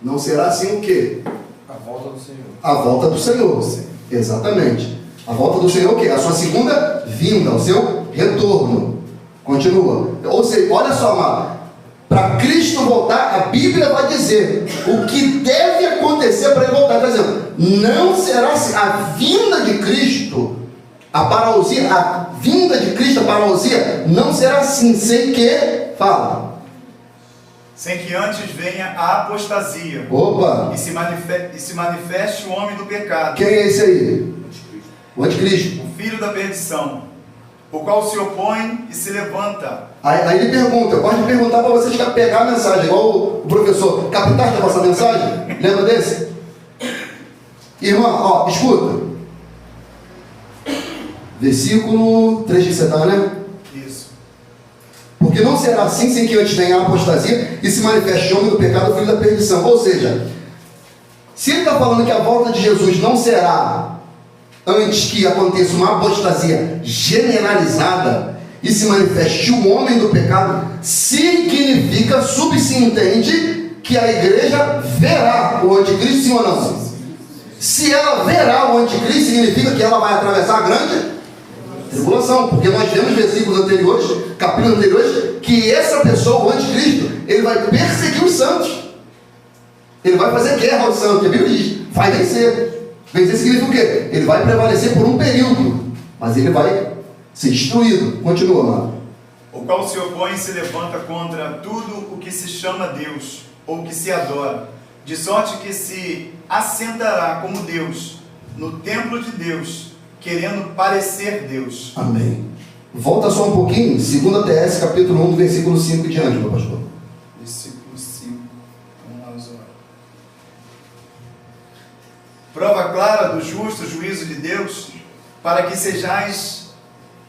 Não será assim o quê? A volta do Senhor. A volta do Senhor. Exatamente. A volta do Senhor o quê? A sua segunda vinda, o seu retorno. Continua. Ou seja, olha só, amado. Para Cristo voltar, a Bíblia vai dizer o que deve acontecer para ele voltar. Por exemplo, não será assim. A vinda de Cristo, a parousia, a vinda de Cristo, a parousia, não será assim, sem que, fala. Sem que antes venha a apostasia. Opa! E se manifeste o homem do pecado. Quem é esse aí? O anticristo. O filho da perdição, o qual se opõe e se levanta. Aí ele pergunta, eu gosto de perguntar para vocês pegar a mensagem, igual o professor, captaste a vossa mensagem? Lembra desse? Irmão, ó, escuta. Versículo 3 que você está, né? Isso. Porque não será assim sem que antes venha a apostasia e se manifeste o homem do pecado, o filho da perdição. Ou seja, se ele está falando que a volta de Jesus não será antes que aconteça uma apostasia generalizada e se manifeste o homem do pecado, significa, subentende, que a igreja verá o anticristo, sim ou não? Se ela verá o anticristo, significa que ela vai atravessar a grande tribulação, porque nós vemos versículos anteriores, capítulos anteriores, que essa pessoa, o anticristo, ele vai perseguir os santos, ele vai fazer guerra aos santos, a Bíblia diz, vai vencer. Vencer significa o quê? Ele vai prevalecer por um período, mas ele vai ser destruído. Continua, amado. O qual se opõe e se levanta contra tudo o que se chama Deus, ou que se adora, de sorte que se assentará como Deus, no templo de Deus, querendo parecer Deus. Amém. Volta só um pouquinho, 2 TS, capítulo 1, versículo 5 e diante, meu pastor. Versículo 5. Vamos lá, Zóia. Prova clara do justo juízo de Deus, para que sejais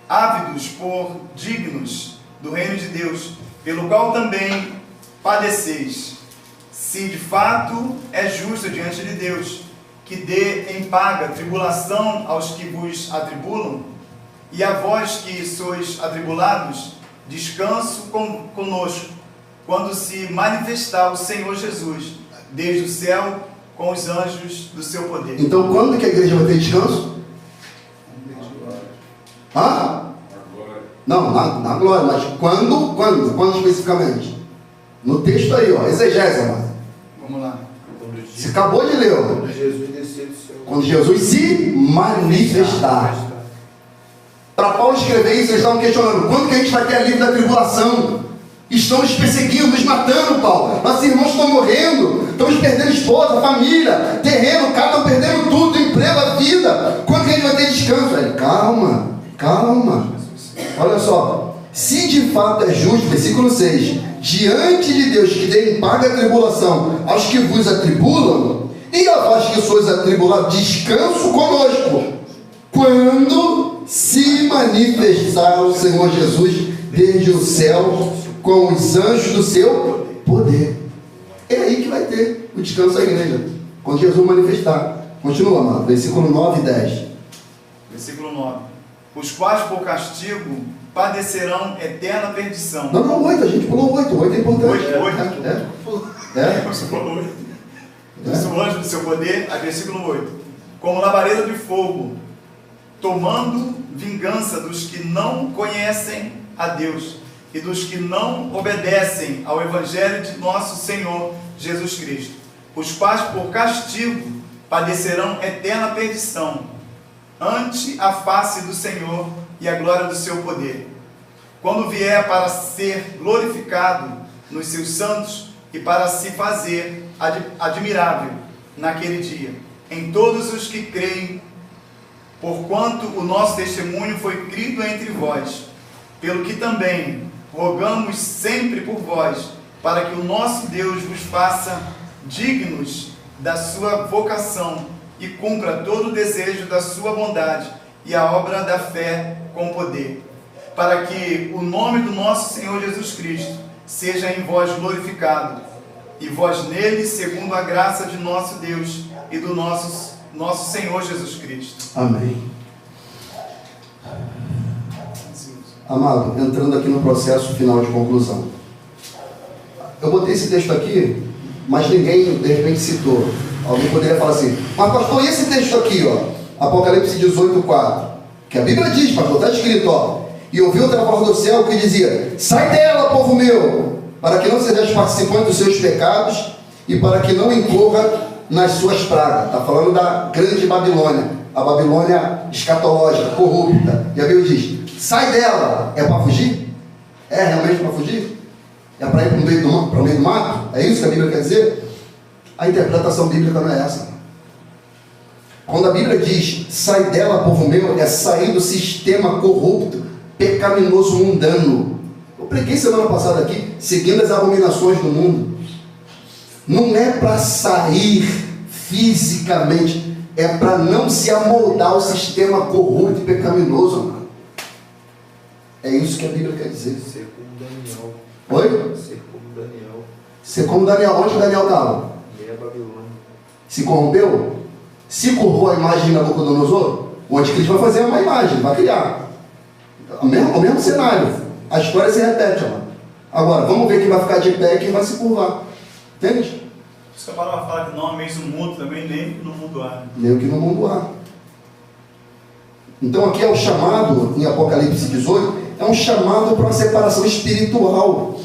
ávidos por dignos do reino de Deus, pelo qual também padeceis, se de fato é justo diante de Deus, que dê em paga tribulação aos que vos atribulam, e a vós que sois atribulados, descanso conosco, quando se manifestar o Senhor Jesus, desde o céu, com os anjos do seu poder. Então, quando que a igreja vai ter descanso? Hã? Não, na glória, mas quando especificamente? No texto aí, ó, exegese, amado. Vamos lá. Você acabou de ler, ó. Quando Jesus descer do céu. Quando Jesus se manifestar. Para Paulo escrever isso, eles estavam questionando, quando que a gente vai ter alívio da tribulação? Estão nos perseguindo, nos matando, Paulo. Nossos irmãos estão morrendo, estamos perdendo esposa, família, terreno, cara, estão perdendo tudo, emprego, a vida. Quando que a gente vai ter descanso? Aí, calma. Olha só, se de fato é justo, versículo 6, diante de Deus que dê em paga a tribulação aos que vos atribulam, e a vós que sois atribulados, descanso conosco, quando se manifestar o Senhor Jesus desde o céu com os anjos do seu poder. É aí que vai ter o descanso da igreja, quando Jesus manifestar. Continua, amado, versículo 9 e 10. Versículo 9. Os quais por castigo padecerão eterna perdição. Não, 8, a gente pulou 8, 8 é importante. 8. É. Você falou 8. Disse o anjo do seu poder, aí versículo 8. Como labareda de fogo, tomando vingança dos que não conhecem a Deus e dos que não obedecem ao Evangelho de nosso Senhor Jesus Cristo, os quais por castigo padecerão eterna perdição, ante a face do Senhor e a glória do seu poder, quando vier para ser glorificado nos seus santos e para se fazer admirável naquele dia, em todos os que creem, porquanto o nosso testemunho foi crido entre vós, pelo que também rogamos sempre por vós, para que o nosso Deus vos faça dignos da sua vocação e cumpra todo o desejo da sua bondade e a obra da fé com poder, para que o nome do nosso Senhor Jesus Cristo seja em vós glorificado, e vós nele, segundo a graça de nosso Deus e do nosso Senhor Jesus Cristo. Amém. Amado, entrando aqui no processo final de conclusão. Eu botei esse texto aqui, mas ninguém de repente citou. Alguém poderia falar assim, mas pastor, e esse texto aqui, ó, Apocalipse 18:4, que a Bíblia diz, pastor, está escrito, ó, e ouviu outra voz do céu que dizia, sai dela, povo meu, para que não sejais participante dos seus pecados e para que não incorra nas suas pragas. Está falando da grande Babilônia, a Babilônia escatológica, corrupta. E a Bíblia diz, sai dela. É para fugir? É realmente para fugir? É para ir para o meio do mato? É isso que a Bíblia quer dizer? A interpretação bíblica não é essa. Quando a Bíblia diz, sai dela, povo meu, é sair do sistema corrupto, pecaminoso, mundano. Eu preguei semana passada aqui, seguindo as abominações do mundo. Não é para sair fisicamente, é para não se amoldar ao sistema corrupto e pecaminoso, mano. É isso que a Bíblia quer dizer. Ser como Daniel. Oi? Ser como Daniel. Ser como Daniel. Onde Daniel estava? Meia Babilônia. Se corrompeu? Se curvou a imagem de Nabucodonosor? O anticristo vai fazer uma imagem, vai criar. O mesmo cenário. A história se repete, mano. Agora, vamos ver quem vai ficar de pé e quem vai se curvar. Entende? Por isso que a palavra fala que não ameis o mundo também, nem no mundo há. Nem o que no mundo há. Então aqui é o chamado, em Apocalipse 18, é um chamado para uma separação espiritual.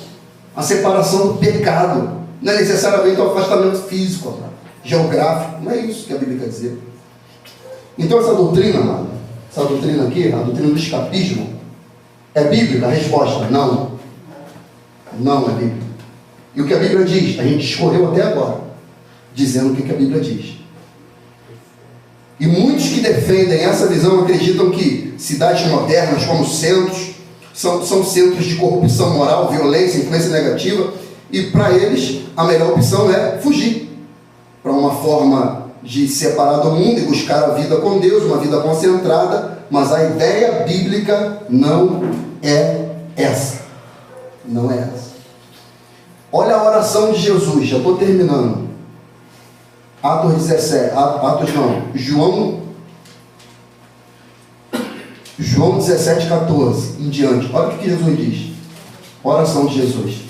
A separação do pecado. Não é necessariamente o afastamento físico, geográfico. Não é isso que a Bíblia quer dizer. Então essa doutrina, mano, essa doutrina aqui, a doutrina do escapismo, é bíblica? A resposta, não. Não é bíblica. E o que a Bíblia diz? A gente escorreu até agora, dizendo o que a Bíblia diz. E muitos que defendem essa visão acreditam que cidades modernas, como centros, são centros de corrupção moral, violência, influência negativa, e para eles a melhor opção é fugir para uma forma de separar do mundo e buscar a vida com Deus, uma vida concentrada, mas a ideia bíblica não é essa. Não é essa. Olha a oração de Jesus, já estou terminando. João 17,14 em diante. Olha o que Jesus diz. Oração de Jesus.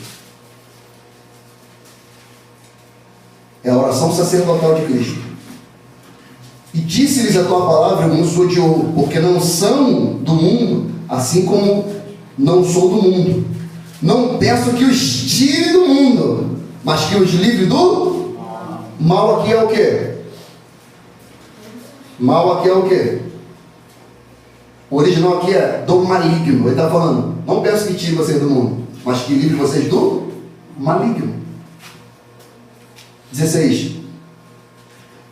É a oração sacerdotal de Cristo. E disse-lhes a tua palavra, eu nos odiou, porque não são do mundo, assim como não sou do mundo. Não peço que os tire do mundo, mas que os livre do mal. Aqui é o quê? Mal aqui é o quê? O original aqui é do maligno. Ele está falando, não peço que tire vocês do mundo, mas que livre vocês do maligno. 16.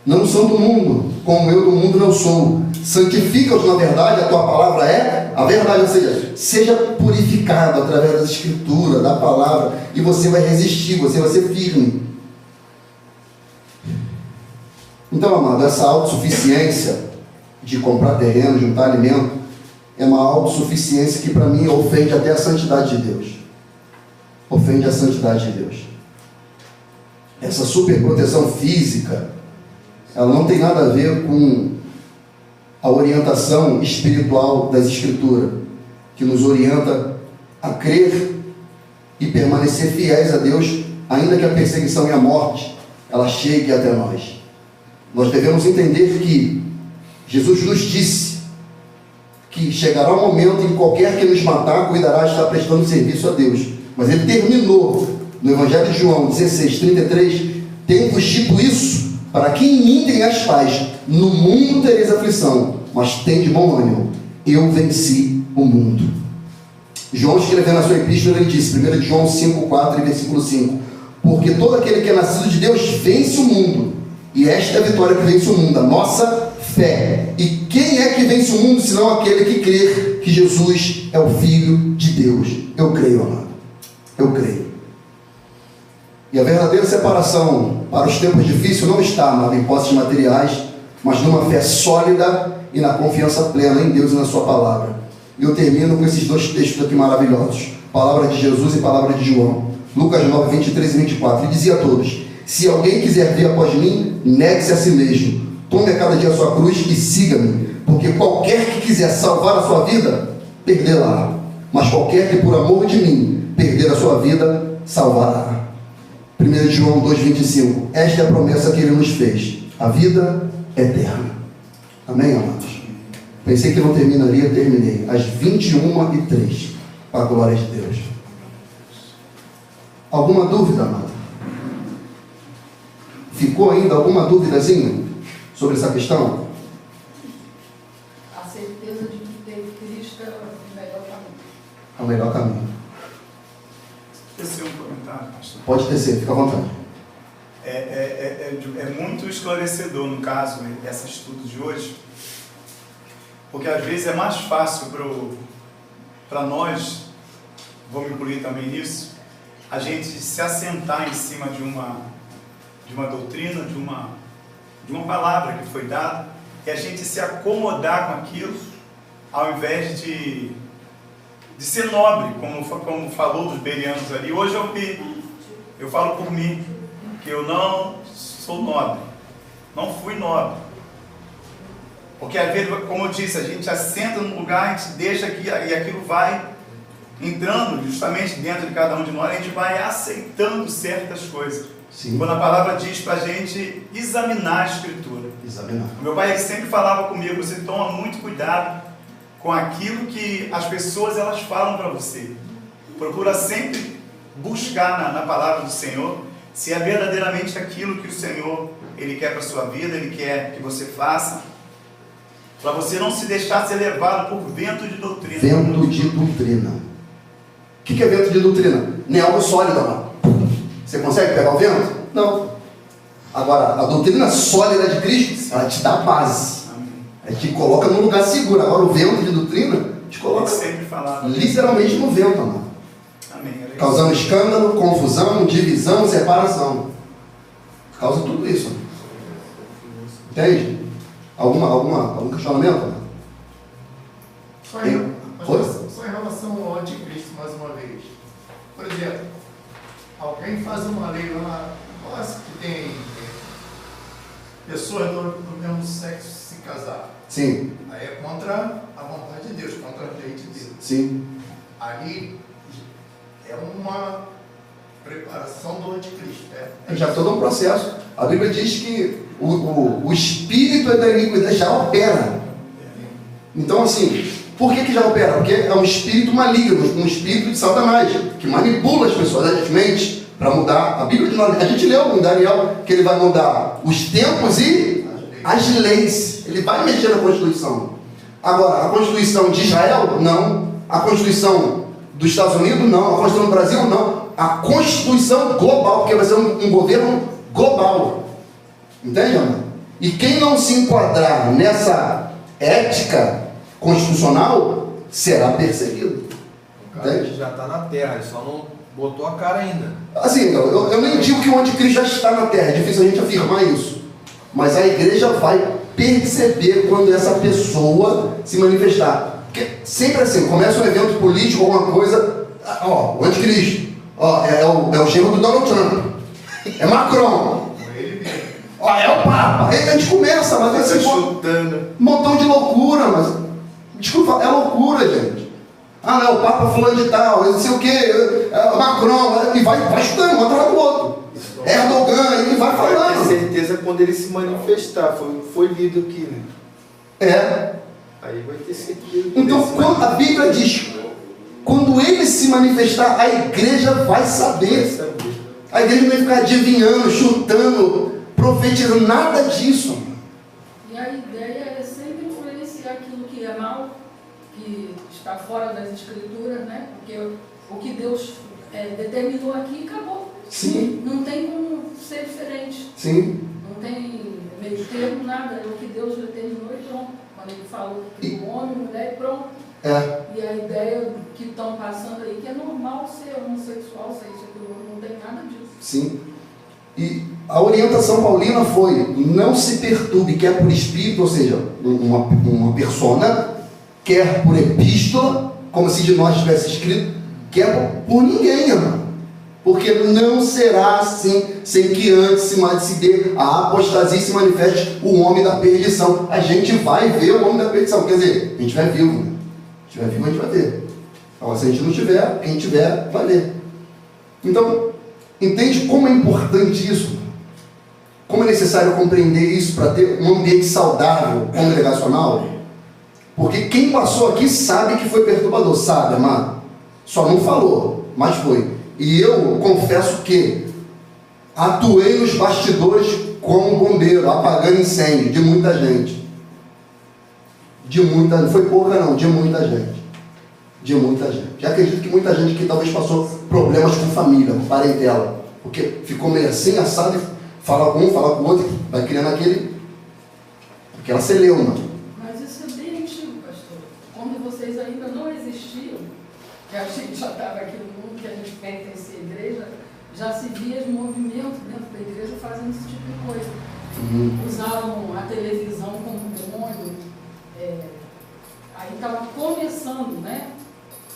Não são do mundo, como eu do mundo não sou. Santifica-os na verdade, a tua palavra é a verdade. Ou seja purificado através das escrituras, da palavra, e você vai resistir, você vai ser firme. Então, amado, essa autossuficiência de comprar terreno, juntar alimento, é uma autossuficiência que para mim ofende até a santidade de Deus. Ofende a santidade de Deus. Essa superproteção física, ela não tem nada a ver com a orientação espiritual das Escrituras, que nos orienta a crer e permanecer fiéis a Deus, ainda que a perseguição e a morte ela chegue até nós. Nós devemos entender que Jesus nos disse que chegará um momento em que qualquer que nos matar cuidará de estar prestando serviço a Deus. Mas ele terminou no Evangelho de João 16:33: tenho-vos dito isso, para que em mim tenhas paz. No mundo tereis aflição, mas tende bom ânimo, eu venci o mundo. João, escrevendo a sua epístola, ele disse, 1 João 5:4 e versículo 5: porque todo aquele que é nascido de Deus vence o mundo, e esta é a vitória que vence o mundo, a nossa fé. E quem é que vence o mundo, senão aquele que crer que Jesus é o Filho de Deus? Eu creio, amado. Eu creio. E a verdadeira separação para os tempos difíceis não está, amado, em posses materiais, mas numa fé sólida e na confiança plena em Deus e na sua palavra. E eu termino com esses dois textos aqui maravilhosos. Palavra de Jesus e palavra de João. Lucas 9, 23 e 24. E dizia a todos: se alguém quiser vir após mim, negue-se a si mesmo. Tome a cada dia a sua cruz e siga-me. Porque qualquer que quiser salvar a sua vida, perdê-la. Mas qualquer que por amor de mim perder a sua vida, salvará. 1 João 2,25. Esta é a promessa que ele nos fez: a vida eterna. Amém, amados? Pensei que não terminaria, terminei. Às 21h03, para a glória de Deus. Alguma dúvida, amado? Ficou ainda alguma dúvidazinha sobre essa questão? A certeza de que ter Cristo é o melhor caminho. É o melhor caminho. Tecer um comentário, pastor. Pode tecer, fica à vontade. É muito esclarecedor, no caso, esse estudo de hoje, porque às vezes é mais fácil para nós, vou me incluir também nisso, a gente se assentar em cima de uma doutrina, de uma palavra que foi dada, e a gente se acomodar com aquilo, ao invés de ser nobre, como falou dos bereanos ali. Hoje eu falo por mim, que eu não sou nobre, não fui nobre. Porque às vezes, como eu disse, a gente assenta num lugar, a gente deixa aqui, e aquilo vai entrando justamente dentro de cada um de nós, a gente vai aceitando certas coisas. Sim. Quando a palavra diz para a gente examinar a Escritura. Examinar. Meu pai sempre falava comigo: você toma muito cuidado com aquilo que as pessoas elas falam para você. Procura sempre buscar na palavra do Senhor se é verdadeiramente aquilo que o Senhor Ele quer para a sua vida, Ele quer que você faça, para você não se deixar ser levado por vento de doutrina. Vento de doutrina. O que é vento de doutrina? Nem algo sólido, amado. Você consegue pegar o vento? Não. Agora, a doutrina sólida de Cristo, ela te dá base. Ela te coloca num lugar seguro. Agora, o vento de doutrina te coloca literalmente no vento, amado. Amém. Causando escândalo, confusão, divisão, separação. Causa tudo isso. Entende? Algum questionamento? Amado? Só em relação ao anticristo, mais uma vez. Por exemplo, alguém faz uma lei lá, que tem pessoas do mesmo sexo se casar. Sim. Aí é contra a vontade de Deus, contra a lei de Deus. Sim. Ali é uma preparação do anticristo. Já todo um processo. A Bíblia diz que o espírito da iniquidade já opera. Então, assim, por que já opera? Porque é um espírito maligno, um espírito de Satanás, que manipula as pessoas, as mentes, para mudar. A Bíblia, a gente leu em Daniel que ele vai mudar os tempos e as leis. Ele vai mexer na Constituição. Agora, a Constituição de Israel, não. A Constituição dos Estados Unidos, não. A Constituição do Brasil, não. A Constituição global, porque vai ser um governo global. Entende, amor? E quem não se enquadrar nessa ética constitucional será perseguido. O cara já está na terra, ele só não botou a cara ainda. Assim, eu nem digo que o anticristo já está na terra, é difícil a gente afirmar isso. Mas a igreja vai perceber quando essa pessoa se manifestar. Porque sempre assim, começa um evento político, alguma coisa, ó, o anticristo, ó, é o genro do Donald Trump, é Macron, ó, é o Papa. Aí a gente começa, mas esse um montão de loucura, mas desculpa, é loucura, gente. Ah, não, o Papa fulano de tal, eu não sei o que, Macron, e vai estudando um atrás do outro. Erdogan, ele vai Vai ter falando. certeza quando ele se manifestar. Foi lido aqui, né? É. Aí vai ter certeza. Então, quando a Bíblia diz, quando ele se manifestar, a igreja vai saber. A igreja não vai ficar adivinhando, chutando, profetizando, nada disso. E a ideia é sempre influenciar aquilo que é mal, que está fora das escrituras, né? Porque o que Deus determinou aqui acabou. Sim. Não tem como ser diferente. Sim. Não tem meio termo, nada. É o que Deus determinou e pronto. Quando ele falou que o homem, mulher, pronto. É. E a ideia que estão passando aí, que é normal ser homossexual, ser isso, não tem nada disso. Sim. E a orientação paulina foi, não se perturbe, quer por espírito, ou seja, uma persona, quer por epístola, como se de nós tivesse escrito, quer por ninguém, irmão. Porque não será assim, sem que antes se dê a apostasia e se manifeste o homem da perdição. A gente vai ver o homem da perdição, quer dizer, a gente vai vivo, né? Se estiver vivo, a gente vai ver. Agora, se a gente não tiver, quem tiver, vai ver. Então, entende como é importante isso? Como é necessário compreender isso para ter um ambiente saudável, congregacional? Porque quem passou aqui sabe que foi perturbador, sabe, amado? Só não falou, mas foi. E eu confesso que atuei nos bastidores como bombeiro, apagando incêndio de muita gente. Não foi pouca não, de muita gente. De muita gente. Já acredito que muita gente que talvez passou problemas com família, com parentela. Porque ficou meio assim, assado, e fala com um, fala com o outro, vai criando aquela celeuma. Mas isso é bem antigo, pastor. Quando vocês ainda não existiam, que a gente já estava aqui no mundo, que a gente pertencia à igreja, já se via os movimentos dentro da igreja fazendo esse tipo de coisa. Usavam a televisão como demônio. Aí estava começando, né,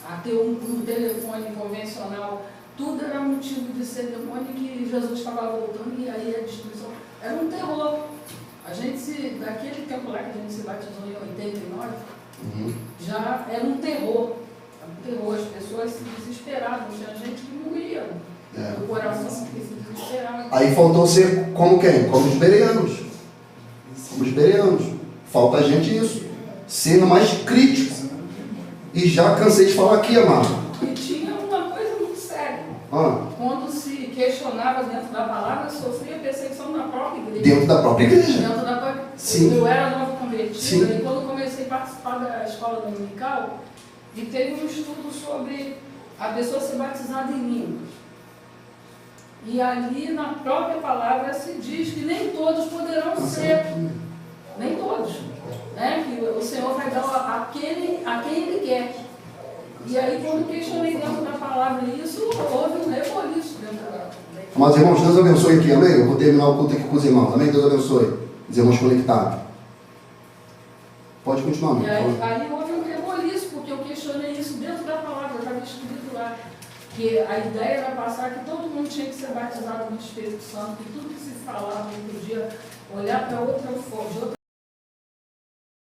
a ter um telefone convencional. Tudo era motivo de ser demônio, que Jesus estava voltando e aí a destruição. Era um terror. A gente, daquele tempo lá que a gente se batizou em 89, já era um terror. As pessoas se desesperavam, tinha gente que morria. O coração que se desesperava. Aí faltou ser como quem? Como os bereanos. Como os bereanos. Falta a gente isso. Ser mais crítico. E já cansei de falar aqui, amado. E tinha uma coisa muito séria. Quando se questionava dentro da palavra, sofria perseguição na própria igreja. Dentro da própria igreja. Dentro da própria... Sim. Eu era novo convertida, Sim. E quando comecei a participar da escola dominical, e teve um estudo sobre a pessoa ser batizada em línguas. E ali na própria palavra se diz que nem todos poderão ser. Nem todos. Né? Que o Senhor vai dar a quem Ele quer. E aí, quando questionei dentro da palavra isso, houve um reboliço dentro da... Mas, irmãos, Deus abençoe aqui, amém? Eu vou terminar o culto aqui com os irmãos, amém? Deus abençoe. Os irmãos conectados. Pode continuar, amém. E aí houve um reboliço, porque eu questionei isso dentro da palavra, estava escrito lá. Que a ideia era passar que todo mundo tinha que ser batizado no Espírito Santo, que tudo que se falava não podia olhar para outra forma,